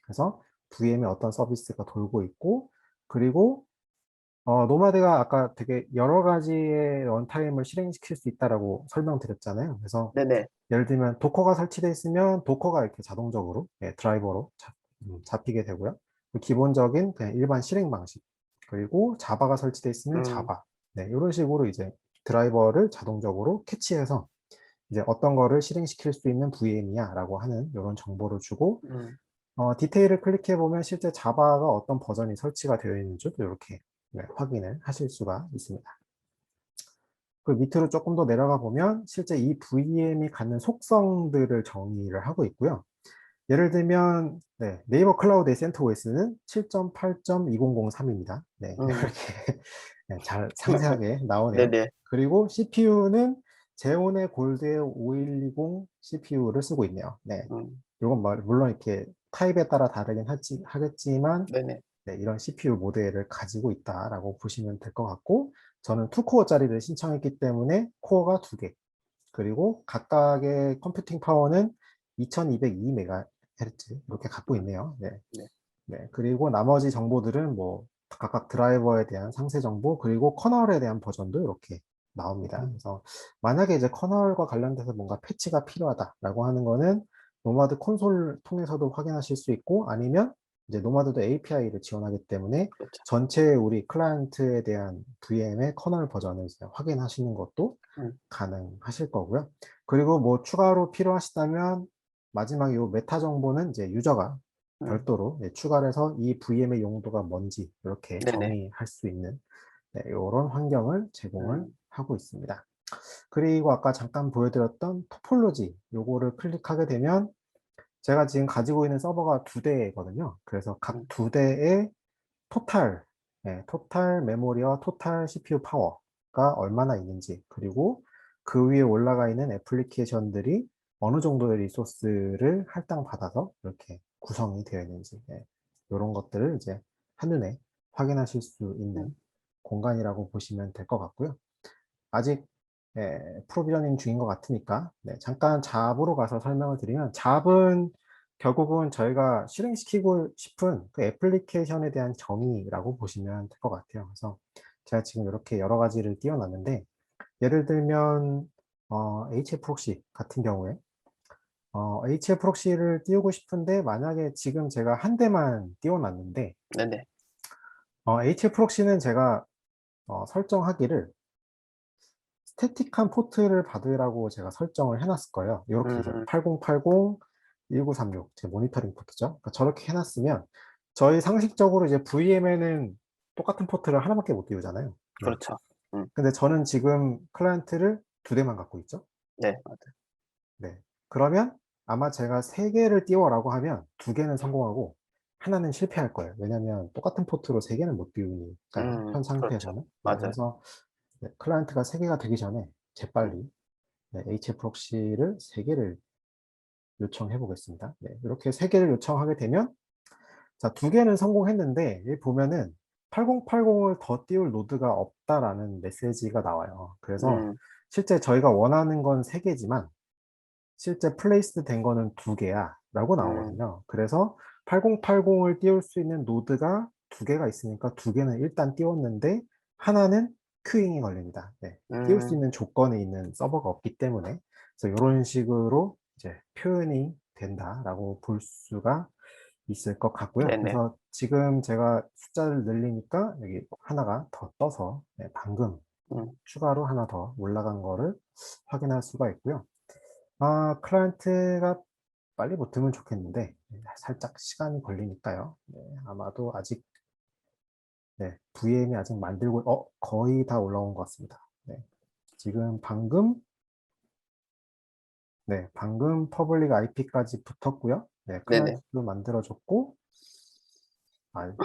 Speaker 2: 그래서 VM에 어떤 서비스가 돌고 있고, 그리고 노마드가 아까 되게 여러 가지의 런타임을 실행시킬 수 있다라고 설명드렸잖아요. 그래서
Speaker 1: 네네.
Speaker 2: 예를 들면 도커가 설치되어 있으면 도커가 이렇게 자동적으로 드라이버로 잡히게 되고요. 기본적인 그냥 일반 실행 방식, 그리고 자바가 설치되어 있으면
Speaker 1: 음,
Speaker 2: 자바, 이런 식으로 이제 드라이버를 자동적으로 캐치해서 이제 어떤 거를 실행시킬 수 있는 VM이야 라고 하는 이런 정보를 주고,
Speaker 1: 음,
Speaker 2: 디테일을 클릭해 보면 실제 자바가 어떤 버전이 설치가 되어 있는지도 이렇게 확인을 하실 수가 있습니다. 그 밑으로 조금 더 내려가 보면 실제 이 VM이 갖는 속성들을 정의를 하고 있고요. 예를 들면 네이버 클라우드 CentOS는 7.8.2003입니다. 네,
Speaker 1: 음.
Speaker 2: 이렇게 잘 상세하게 나오네요.
Speaker 1: 네네.
Speaker 2: 그리고 CPU는 제온의 골드의 5120 CPU를 쓰고 있네요. 네,
Speaker 1: 음,
Speaker 2: 이건 물론 이렇게 타입에 따라 다르긴 하겠지만
Speaker 1: 네네.
Speaker 2: 이런 CPU 모델을 가지고 있다라고 보시면 될 것 같고, 저는 2코어짜리를 신청했기 때문에 코어가 2개, 그리고 각각의 컴퓨팅 파워는 2202MHz 이렇게 갖고
Speaker 1: 음,
Speaker 2: 있네요. 네.
Speaker 1: 네.
Speaker 2: 네. 그리고 나머지 정보들은 뭐 각각 드라이버에 대한 상세 정보, 그리고 커널에 대한 버전도 이렇게 나옵니다.
Speaker 1: 음,
Speaker 2: 그래서 만약에 이제 커널과 관련돼서 뭔가 패치가 필요하다라고 하는 거는 노마드 콘솔 통해서도 확인하실 수 있고, 아니면 이제 노마드도 API를 지원하기 때문에
Speaker 1: 그렇죠.
Speaker 2: 전체 우리 클라이언트에 대한 VM의 커널 버전을 이제 확인하시는 것도
Speaker 1: 음,
Speaker 2: 가능하실 거고요. 그리고 뭐 추가로 필요하시다면 마지막에 이 메타 정보는 이제 유저가
Speaker 1: 음,
Speaker 2: 별도로 추가를 해서 이 VM의 용도가 뭔지 이렇게
Speaker 1: 네네.
Speaker 2: 정의할 수 있는 이런 환경을 제공을
Speaker 1: 음,
Speaker 2: 하고 있습니다. 그리고 아까 잠깐 보여드렸던 토폴로지 요거를 클릭하게 되면 제가 지금 가지고 있는 서버가 2대거든요. 그래서 각
Speaker 1: 음,
Speaker 2: 2대의 토탈, 토탈 메모리와 토탈 CPU 파워가 얼마나 있는지, 그리고 그 위에 올라가 있는 애플리케이션들이 어느 정도의 리소스를 할당받아서 이렇게 구성이 되어 있는지, 이런 것들을 이제 한눈에 확인하실 수 있는
Speaker 1: 음,
Speaker 2: 공간이라고 보시면 될 것 같고요. 아직 프로비저닝 중인 것 같으니까 잠깐 잡으로 가서 설명을 드리면, 잡은 결국은 저희가 실행시키고 싶은 그 애플리케이션에 대한 정의라고 보시면 될 것 같아요. 그래서 제가 지금 이렇게 여러 가지를 띄워놨는데, 예를 들면 HF 프록시 같은 경우에 HF 프록시를 띄우고 싶은데, 만약에 지금 제가 한 대만 띄워놨는데
Speaker 1: 네네.
Speaker 2: HF 프록시는 제가 설정하기를 스태틱한 포트를 받으라고 제가 설정을 해놨을 거예요. 이렇게 해서
Speaker 1: 음,
Speaker 2: 8080, 1936, 제 모니터링 포트죠. 그러니까 저렇게 해놨으면 저희 상식적으로 이제 VM에는 똑같은 포트를 하나밖에 못 띄우잖아요. 네.
Speaker 1: 그렇죠.
Speaker 2: 근데 저는 지금 클라이언트를 2대만 갖고 있죠.
Speaker 1: 네, 맞아요.
Speaker 2: 네. 그러면 아마 제가 3개를 띄워라고 하면 2개는 성공하고 하나는 실패할 거예요. 왜냐면 똑같은 포트로 3개는 못 띄우니까요. 현
Speaker 1: 그렇죠.
Speaker 2: 상태에서는. 네.
Speaker 1: 맞아요.
Speaker 2: 그래서 클라이언트가 3개가 되기 전에
Speaker 1: 음,
Speaker 2: 재빨리 HF 프록시를 3개를 요청해 보겠습니다. 네, 이렇게 3개를 요청하게 되면, 자, 2개는 성공했는데, 여기 보면은 8080을 더 띄울 노드가 없다라는 메시지가 나와요. 그래서
Speaker 1: 음,
Speaker 2: 실제 저희가 원하는 건 3개지만, 실제 플레이스 된 거는 2개야 라고
Speaker 1: 음,
Speaker 2: 나오거든요. 그래서 8080을 띄울 수 있는 노드가 2개가 있으니까 2개는 일단 띄웠는데, 하나는 큐잉이 걸립니다. 네, 띄울 수
Speaker 1: 음,
Speaker 2: 있는 조건에 있는 서버가 없기 때문에. 그래서 이런 식으로 이제 표현이 된다라고 볼 수가 있을 것 같고요.
Speaker 1: 네네.
Speaker 2: 그래서 지금 제가 숫자를 늘리니까 여기 하나가 더 떠서 방금
Speaker 1: 음,
Speaker 2: 추가로 하나 더 올라간 거를 확인할 수가 있고요. 클라이언트가 빨리 붙으면 좋겠는데 살짝 시간이 걸리니까요. 아마도 아직 VM이 아직 만들고 거의 다 올라온 것 같습니다. 지금 방금 퍼블릭 IP까지 붙었고요.
Speaker 1: 네네.
Speaker 2: 클라이언트도 만들어졌고,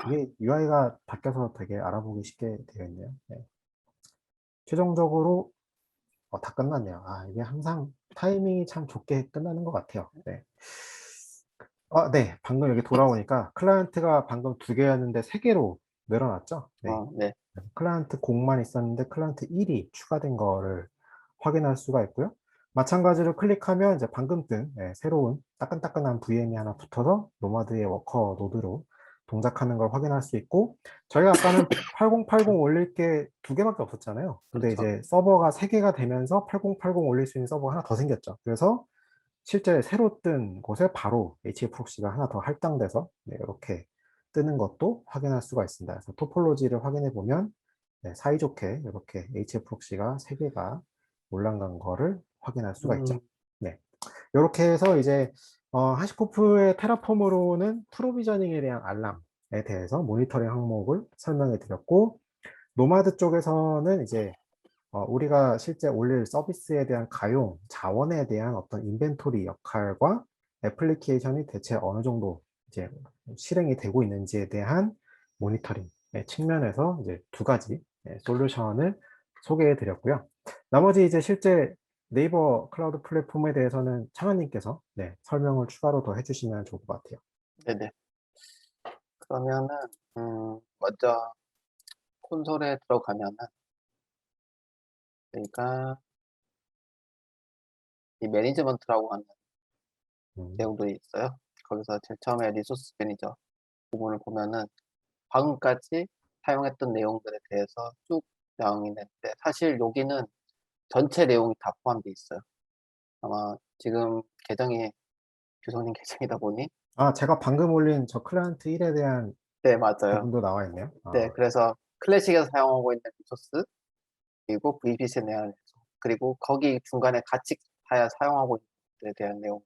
Speaker 2: 이게 UI가 바뀌어서 되게 알아보기 쉽게 되어 있네요. 최종적으로 다 끝났네요. 이게 항상 타이밍이 참 좋게 끝나는 것 같아요. 네. 방금 여기 돌아오니까 클라이언트가 방금 2개였는데 3개로 늘어났죠? 네.
Speaker 1: 네.
Speaker 2: 클라이언트 0만 있었는데 클라이언트 1이 추가된 거를 확인할 수가 있고요. 마찬가지로 클릭하면 이제 방금 뜬 새로운 따끈따끈한 VM이 하나 붙어서 노마드의 워커 노드로 동작하는 걸 확인할 수 있고, 저희가 아까는 8080 올릴 게 2개밖에 없었잖아요. 근데
Speaker 1: 그렇죠.
Speaker 2: 이제 서버가 3개가 되면서 8080 올릴 수 있는 서버가 하나 더 생겼죠. 그래서 실제 새로 뜬 곳에 바로 HA 프록시가 하나 더 할당돼서 이렇게 뜨는 것도 확인할 수가 있습니다. 그래서 토폴로지를 확인해 보면 사이좋게 이렇게 HA 프록시가 3개가 올라간 거를 확인할 수가 있죠.
Speaker 1: 음,
Speaker 2: 네. 이렇게 해서 이제 하시코프의 테라폼으로는 프로비저닝에 대한 알람에 대해서 모니터링 항목을 설명해 드렸고, 노마드 쪽에서는 이제 우리가 실제 올릴 서비스에 대한 가용, 자원에 대한 어떤 인벤토리 역할과 애플리케이션이 대체 어느 정도 이제 실행이 되고 있는지에 대한 모니터링 측면에서 이제 2가지 솔루션을 소개해 드렸고요. 나머지 이제 실제 네이버 클라우드 플랫폼에 대해서는 창현님께서 설명을 추가로 더 해주시면 좋을 것 같아요.
Speaker 1: 네네. 그러면은, 먼저 콘솔에 들어가면은, 저희가 이 매니지먼트라고 하는
Speaker 2: 음,
Speaker 1: 내용들이 있어요. 거기서 제일 처음에 리소스 매니저 부분을 보면은, 방금까지 사용했던 내용들에 대해서 쭉 나오긴 했는데, 사실 여기는 전체 내용이 다 포함되어 있어요. 아마 지금 계정이 규성님 계정이다 보니,
Speaker 2: 제가 방금 올린 저 클라이언트 1에 대한
Speaker 1: 네, 맞아요.
Speaker 2: 부분도 나와 있네요.
Speaker 1: 네, 그래서 클래식에서 사용하고 있는 리소스, 그리고 VPC에 대한, 그리고 거기 중간에 같이 사용하고 있는 것들에 대한 내용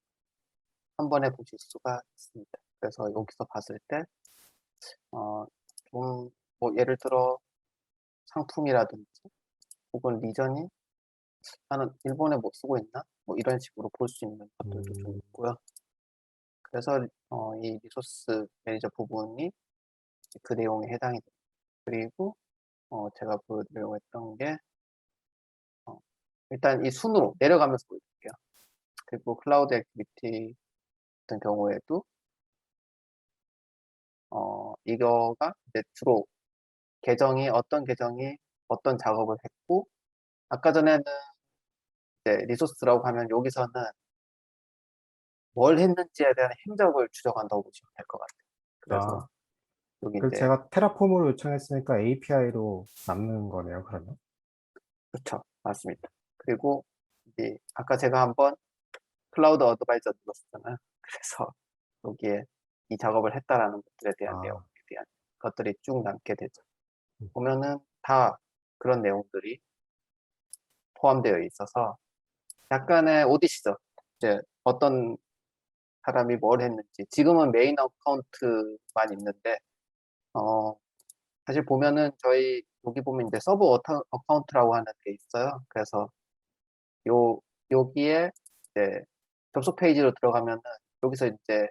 Speaker 1: 한 번에 보실 수가 있습니다. 그래서 여기서 봤을 때, 좀, 뭐, 예를 들어 상품이라든지, 혹은 리전이 나는 일본에 뭐 쓰고 있나? 뭐 이런 식으로 볼 수 있는 것들도 좀
Speaker 2: 음,
Speaker 1: 있고요. 그래서 이 리소스 매니저 부분이 그 내용에 해당이 됩니다. 그리고 제가 보여드리려고 했던 게 어, 일단 이 순으로 내려가면서 보여드릴게요. 그리고 클라우드 액티비티 같은 경우에도 이거가 이제 주로 어떤 계정이 어떤 작업을 했고, 아까 전에는 이제 리소스라고 하면 여기서는 뭘 했는지에 대한 행적을 추적한다고 보시면 될 것 같아요. 그래서
Speaker 2: 아,
Speaker 1: 여기
Speaker 2: 그
Speaker 1: 이제
Speaker 2: 제가 테라폼으로 요청했으니까 API로 남는 거네요, 그러면.
Speaker 1: 그렇죠. 맞습니다. 그리고 이제 아까 제가 한번 클라우드 어드바이저 눌렀었잖아요. 그래서 여기에 이 작업을 했다라는 것들에 대한 내용에
Speaker 2: 아,
Speaker 1: 대한 것들이 쭉 남게 되죠.
Speaker 2: 음,
Speaker 1: 보면은 다 그런 내용들이 포함되어 있어서 약간의 오디시죠. 이제 어떤 사람이 뭘 했는지. 지금은 메인 어카운트만 있는데, 어, 사실 보면은 저희 여기 보면 이제 서브 어카운트라고 하는 게 있어요. 그래서 요, 여기에 이제 접속 페이지로 들어가면은 여기서 이제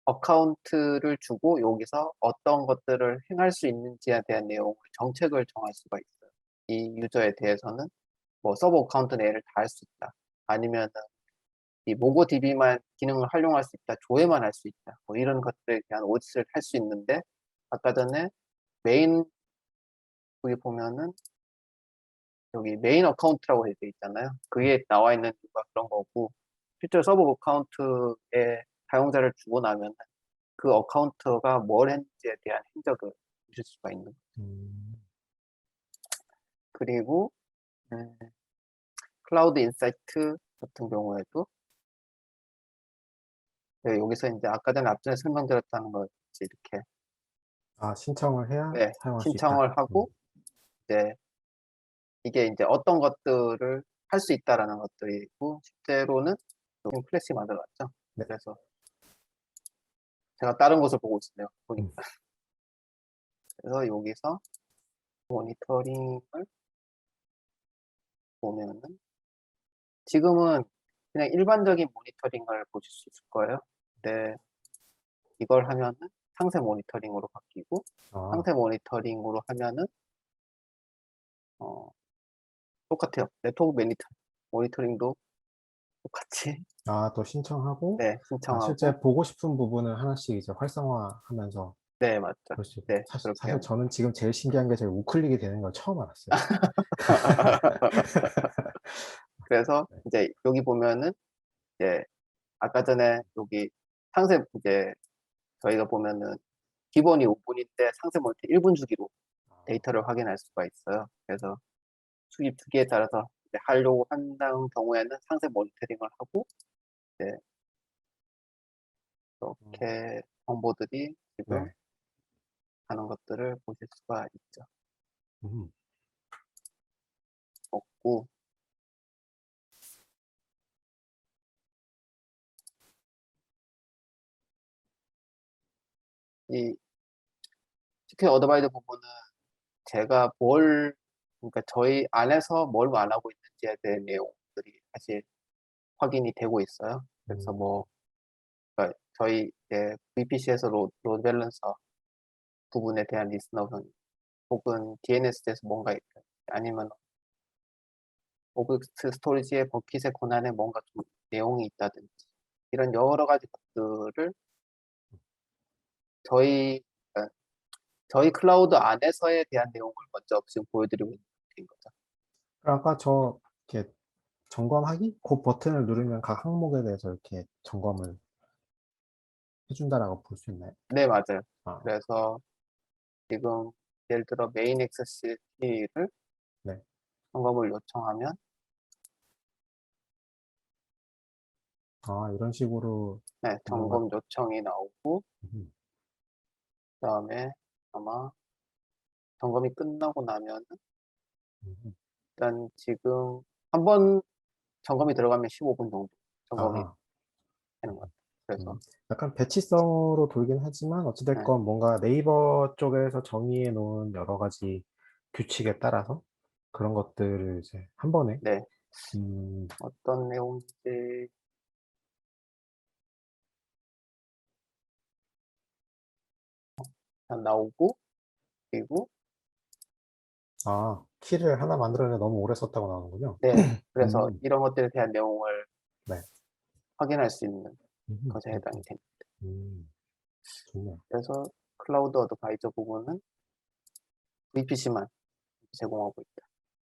Speaker 1: 어카운트를 주고 여기서 어떤 것들을 행할 수 있는지에 대한 내용을 정책을 정할 수가 있어요. 이 유저에 대해서는 뭐 서버 어카운트 내를 다 할 수 있다. 아니면은 이 모고DB만 기능을 활용할 수 있다. 조회만 할 수 있다. 뭐 이런 것들에 대한 오디트를 할 수 있는데 아까 전에 메인 여기 보면은 여기 메인 어카운트라고 되어 있잖아요. 그게 나와 있는 이유가 그런 거고 실제 서버 어카운트에 사용자를 주고 나면 그 어카운트가 뭘 했는지에 대한 흔적을 보실 수가 있는 거예요.
Speaker 2: 음,
Speaker 1: 그리고 클라우드 인사이트 같은 경우에도 여기서 이제 아까 전에 앞전에 설명드렸다는 거 이렇게
Speaker 2: 신청을 해야
Speaker 1: 네,
Speaker 2: 사용할 수 있다.
Speaker 1: 신청을 하고 이제 이게 이제 어떤 것들을 할 수 있다라는 것들이고 실제로는 여기 플래시 만들어놨죠.
Speaker 2: 네.
Speaker 1: 그래서 제가 다른 곳을 보고 있어요.
Speaker 2: 음,
Speaker 1: 보니까 그래서 여기서 모니터링을 보면은 지금은 그냥 일반적인 모니터링을 보실 수 있을 거예요. 근데 이걸 하면은 상세 모니터링으로 바뀌고
Speaker 2: 아,
Speaker 1: 상세 모니터링으로 하면은 어, 똑같아요. 네트워크 모니터링도 똑같이
Speaker 2: 또 신청하고,
Speaker 1: 네, 신청하고
Speaker 2: 실제 보고 싶은 부분을 하나씩 이제 활성화하면서
Speaker 1: 네, 맞죠.
Speaker 2: 볼 수 있고.
Speaker 1: 네, 그렇게
Speaker 2: 사실 저는 지금 제일 신기한 게 제가 우클릭이 되는 걸 처음 알았어요.
Speaker 1: 그래서
Speaker 2: 네.
Speaker 1: 이제 여기 보면은 이제 아까 전에 여기 상세 이제 저희가 보면은 기본이 5분인데 상세 모니터 1분 주기로 데이터를 확인할 수가 있어요. 그래서 수입 주기에 따라서 이제 하려고 한다는 경우에는 상세 모니터링을 하고 이제 이렇게 정보들이 지금
Speaker 2: 네.
Speaker 1: 가는 것들을 보실 수가 있죠.
Speaker 2: 음.
Speaker 1: 없고 이 특히 어드바이드 부분은 제가 그러니까 저희 안에서 뭘 안 하고 있는지에 대한 내용들이 사실 확인이 되고 있어요. 그래서
Speaker 2: 음.
Speaker 1: 그러니까 저희 이제 VPC에서 로드 밸런서 부분에 대한 리스너는 혹은 DNS에서 뭔가 있다. 아니면 오브젝트 스토리지의 버킷의 권한에 뭔가 좀 내용이 있다든지 이런 여러 가지 것들을 저희 그러니까 저희 클라우드 안에서에 대한 내용을 먼저 지금 보여드리고 있는 상태인 거죠.
Speaker 2: 아까 저 이렇게 점검하기? 그 버튼을 누르면 각 항목에 대해서 이렇게 점검을 해준다라고 볼 수 있나요?
Speaker 1: 네, 맞아요.
Speaker 2: 아,
Speaker 1: 그래서 지금 예를 들어 메인 액세스 키를
Speaker 2: 네.
Speaker 1: 점검을 요청하면
Speaker 2: 아, 이런 식으로
Speaker 1: 네,
Speaker 2: 뭔가,
Speaker 1: 점검 요청이 나오고
Speaker 2: 음,
Speaker 1: 그다음에 아마 점검이 끝나고 나면은
Speaker 2: 음,
Speaker 1: 일단 지금 한 번 점검이 들어가면 15분 정도 점검이
Speaker 2: 아하,
Speaker 1: 되는 것 같아요. 그래서
Speaker 2: 약간 배치성으로 돌긴 하지만
Speaker 1: 네,
Speaker 2: 어찌됐건 뭔가 네이버 쪽에서 정의해 놓은 여러 가지 규칙에 따라서 그런 것들을 이제 한 번에,
Speaker 1: 네,
Speaker 2: 음,
Speaker 1: 어떤 내용인지 일단 나오고 그리고
Speaker 2: 키를 하나 만들었는데 너무 오래 썼다고 나오는군요.
Speaker 1: 네, 그래서
Speaker 2: 음,
Speaker 1: 이런 것들에 대한 내용을
Speaker 2: 네.
Speaker 1: 확인할 수 있는
Speaker 2: 음,
Speaker 1: 것에
Speaker 2: 음,
Speaker 1: 해당이 됩니다.
Speaker 2: 좋네요.
Speaker 1: 그래서 클라우드 어드바이저 부분은 VPC만 제공하고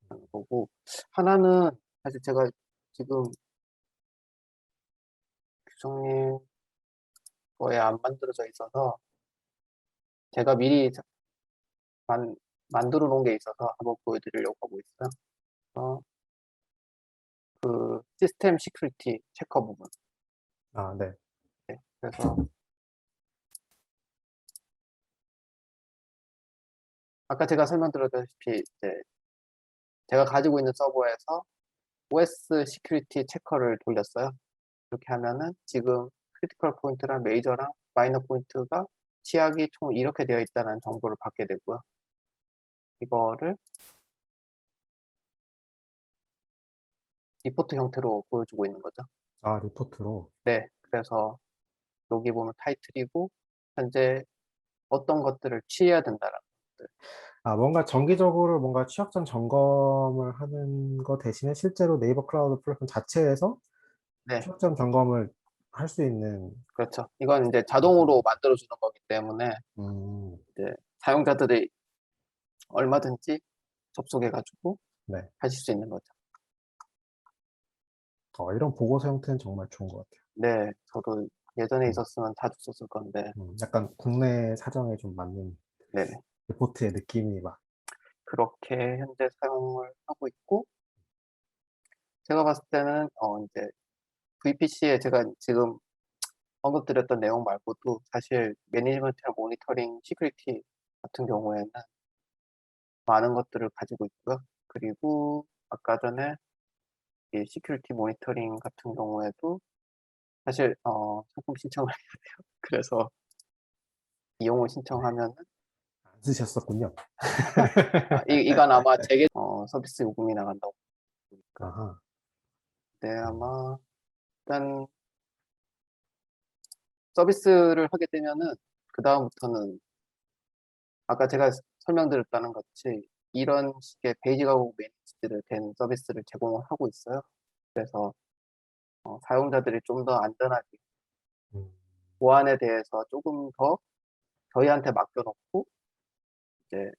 Speaker 1: 있다는 거고 하나는 사실 제가 지금 규성님 거에 안 만들어져 있어서 제가 미리 만들어 놓은 게 있어서 한번 보여드리려고 하고 있어요. 그 시스템 시큐리티 체커 부분.
Speaker 2: 네.
Speaker 1: 네, 그래서 아까 제가 설명드렸다시피 이제 제가 가지고 있는 서버에서 OS 시큐리티 체커를 돌렸어요. 이렇게 하면은 지금 크리티컬 포인트랑 메이저랑 마이너 포인트가 치약이 총 이렇게 되어 있다는 정보를 받게 되고요. 이거를 리포트 형태로 보여주고 있는 거죠.
Speaker 2: 리포트로.
Speaker 1: 네, 그래서 여기 보면 타이틀이고 현재 어떤 것들을 취해야 된다라는 것들.
Speaker 2: 뭔가 정기적으로 뭔가 취약 전 점검을 하는 거 대신에 실제로 네이버 클라우드 플랫폼 자체에서
Speaker 1: 네,
Speaker 2: 취약 전 점검을 할 수 있는,
Speaker 1: 그렇죠. 이건 이제 자동으로 만들어주는 거기 때문에
Speaker 2: 음,
Speaker 1: 이제 사용자들이 얼마든지 접속해가지고
Speaker 2: 네.
Speaker 1: 하실 수 있는 거죠.
Speaker 2: 이런 보고서 형태는 정말 좋은 것 같아요.
Speaker 1: 네, 저도 예전에
Speaker 2: 음,
Speaker 1: 있었으면 자주 썼을 건데,
Speaker 2: 약간 국내 사정에 좀 맞는
Speaker 1: 네네.
Speaker 2: 리포트의 느낌이 막,
Speaker 1: 그렇게 현재 사용을 하고 있고, 제가 봤을 때는, 이제 VPC에 제가 지금 언급드렸던 내용 말고도 사실 매니지먼트랑 모니터링 시큐리티 같은 경우에는 많은 것들을 가지고 있고요. 그리고 아까 전에 이 시큐리티 모니터링 같은 경우에도 사실, 상품 신청을 해야 돼요. 그래서 이용을 신청하면
Speaker 2: 안 쓰셨었군요.
Speaker 1: 이건 아마 서비스 요금이 나간다고 보니까.
Speaker 2: 아하.
Speaker 1: 네, 아마, 일단, 서비스를 하게 되면은, 그다음부터는, 아까 제가 설명드렸다는 같이, 이런 식의 베이지 가구 매니지드 된 서비스를 제공을 하고 있어요. 그래서, 사용자들이 좀 더 안전하게,
Speaker 2: 음,
Speaker 1: 보안에 대해서 조금 더 저희한테 맡겨놓고, 이제,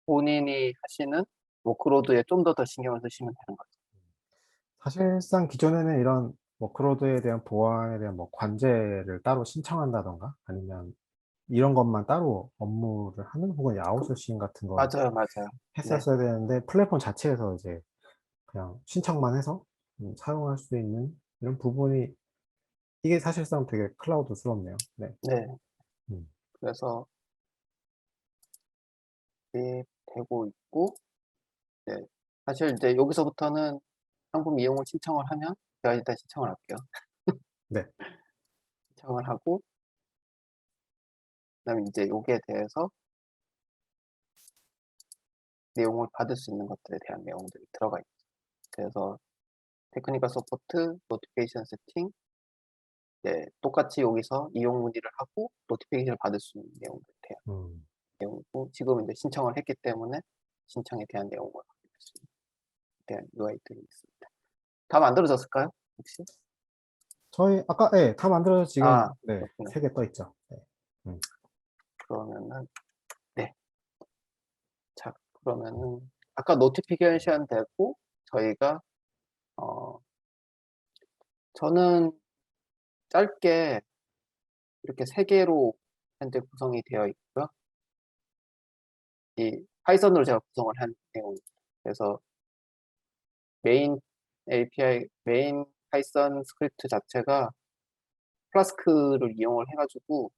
Speaker 1: 본인이 하시는 워크로드에 좀 더 신경을 쓰시면 되는 거죠.
Speaker 2: 사실상 기존에는 이런 워크로드에 대한 보안에 대한 뭐 관제를 따로 신청한다던가 아니면 이런 것만 따로 업무를 하는 혹은 아웃소싱 같은 걸
Speaker 1: 맞아요, 맞아요. 네,
Speaker 2: 했었어야 되는데 플랫폼 자체에서 이제 그냥 신청만 해서 사용할 수 있는 이런 부분이 이게 사실상 되게 클라우드스럽네요. 네.
Speaker 1: 네.
Speaker 2: 음.
Speaker 1: 그래서 이게 되고 있고, 네. 사실 이제 여기서부터는 상품 이용을 신청을 하면 제가 일단 신청을 할게요.
Speaker 2: 네.
Speaker 1: 신청을 하고, 그다음에 이제 여기에 대해서 내용을 받을 수 있는 것들에 대한 내용들이 들어가 있죠. 그래서 테크니컬 서포트, 노티피케이션 세팅, 네, 똑같이 여기서 이용 문의를 하고 노티피케이션을 받을 수 있는 내용들에 대한
Speaker 2: 음.
Speaker 1: 내용이고, 지금 이제 신청을 했기 때문에 신청에 대한 내용을 확인할 수 있는 대한 UI들이 있습니다. 다 만들어졌을까요? 혹시?
Speaker 2: 저희 아까 다 만들어서 지금
Speaker 1: 아,
Speaker 2: 네,
Speaker 1: 그렇구나.
Speaker 2: 3개 떠 있죠. 네.
Speaker 1: 그러면은, 네. 자, 그러면은 아까 노티피케이션 되고 저희가 어 저는 짧게 이렇게 3개로 현재 구성이 되어 있고요. 이 파이썬으로 제가 구성을 한 내용입니다. 그래서 메인 API, 메인 파이썬 스크립트 자체가 플라스크를 이용을 해가지고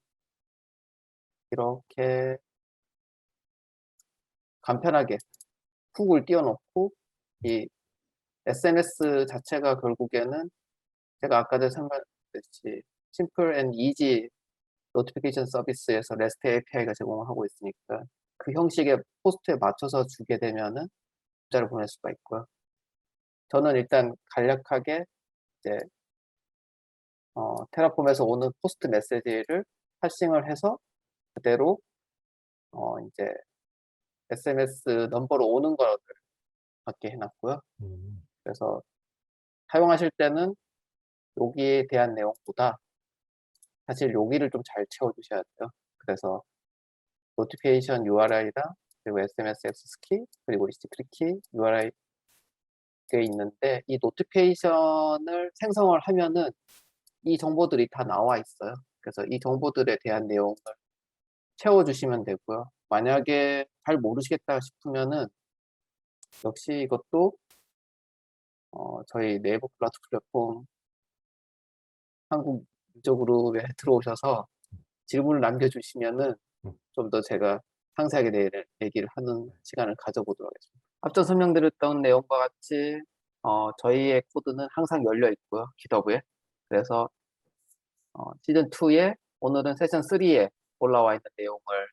Speaker 1: 이렇게 간편하게 훅을 띄워놓고, 이 SNS 자체가 결국에는 제가 아까 전에 설명드렸듯이 심플 앤 이지 노티피케이션 서비스에서 REST API가 제공을 하고 있으니까 그 형식의 포스트에 맞춰서 주게 되면은 문자를 보낼 수가 있고요. 저는 일단 간략하게 이제 테라폼에서 오는 포스트 메시지를 파싱을 해서 그대로 이제 SMS 넘버로 오는 거를 받게 해놨고요.
Speaker 2: 음.
Speaker 1: 그래서 사용하실 때는 여기에 대한 내용보다 사실 여기를 좀 잘 채워주셔야 돼요. 그래서 노티피케이션 URI랑 그리고 SMS 액세스 키 그리고 HTTP 키 URI 게 있는데, 이 노티피케이션을 생성을 하면은 이 정보들이 다 나와 있어요. 그래서 이 정보들에 대한 내용을 채워주시면 되고요. 만약에 잘 모르시겠다 싶으면은 역시 이것도 저희 네이버 클라우드 플랫폼 한국 유저 그룹에 들어오셔서 질문을 남겨주시면은
Speaker 2: 음.
Speaker 1: 좀 더 제가 상세하게 얘기를 하는 시간을 가져보도록 하겠습니다. 앞서 설명드렸던 내용과 같이 저희의 코드는 항상 열려 있고요, GitHub에. 그래서 시즌 2에 오늘은 세션 3에 올라와 있는 내용을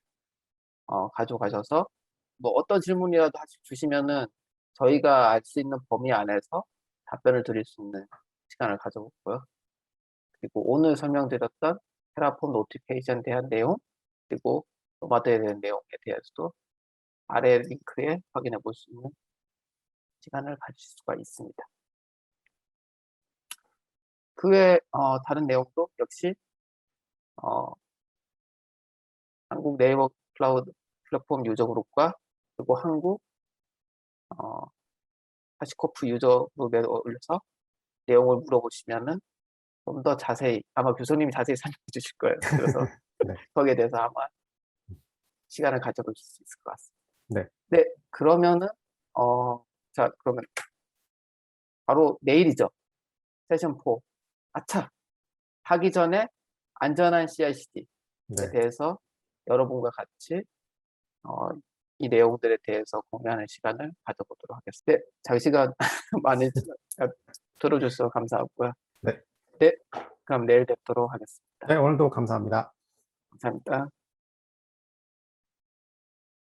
Speaker 1: 가져가셔서 뭐 어떤 질문이라도 주시면은 저희가 알 수 있는 범위 안에서 답변을 드릴 수 있는 시간을 가져보고요. 그리고 오늘 설명드렸던 테라폼 노티피케이션에 대한 내용, 그리고 노마드에 대한 내용에 대해서도 아래 링크에 확인해 볼 수 있는 시간을 가질 수가 있습니다. 그 외 다른 내용도 역시 한국 네이버 클라우드 플랫폼 유저 그룹과 그리고 한국 하시코프 유저 그룹에 올려서 내용을 물어보시면은 좀 더 자세히, 아마 교수님이 자세히 설명해 주실 거예요. 그래서
Speaker 2: 네.
Speaker 1: 거기에 대해서 아마 시간을 가져보실 수 있을 것 같습니다.
Speaker 2: 네.
Speaker 1: 네, 그러면은 자, 그러면 바로 내일이죠. 세션 4. 아차! 하기 전에 안전한 CI/CD에
Speaker 2: 네.
Speaker 1: 대해서 여러분과 같이 이 내용들에 대해서 공유하는 시간을 가져보도록 하겠습니다. 네, 장시간 많이 들어주셔서 감사하고요.
Speaker 2: 네.
Speaker 1: 네, 그럼 내일 뵙도록 하겠습니다.
Speaker 2: 네, 오늘도 감사합니다.
Speaker 1: 감사합니다.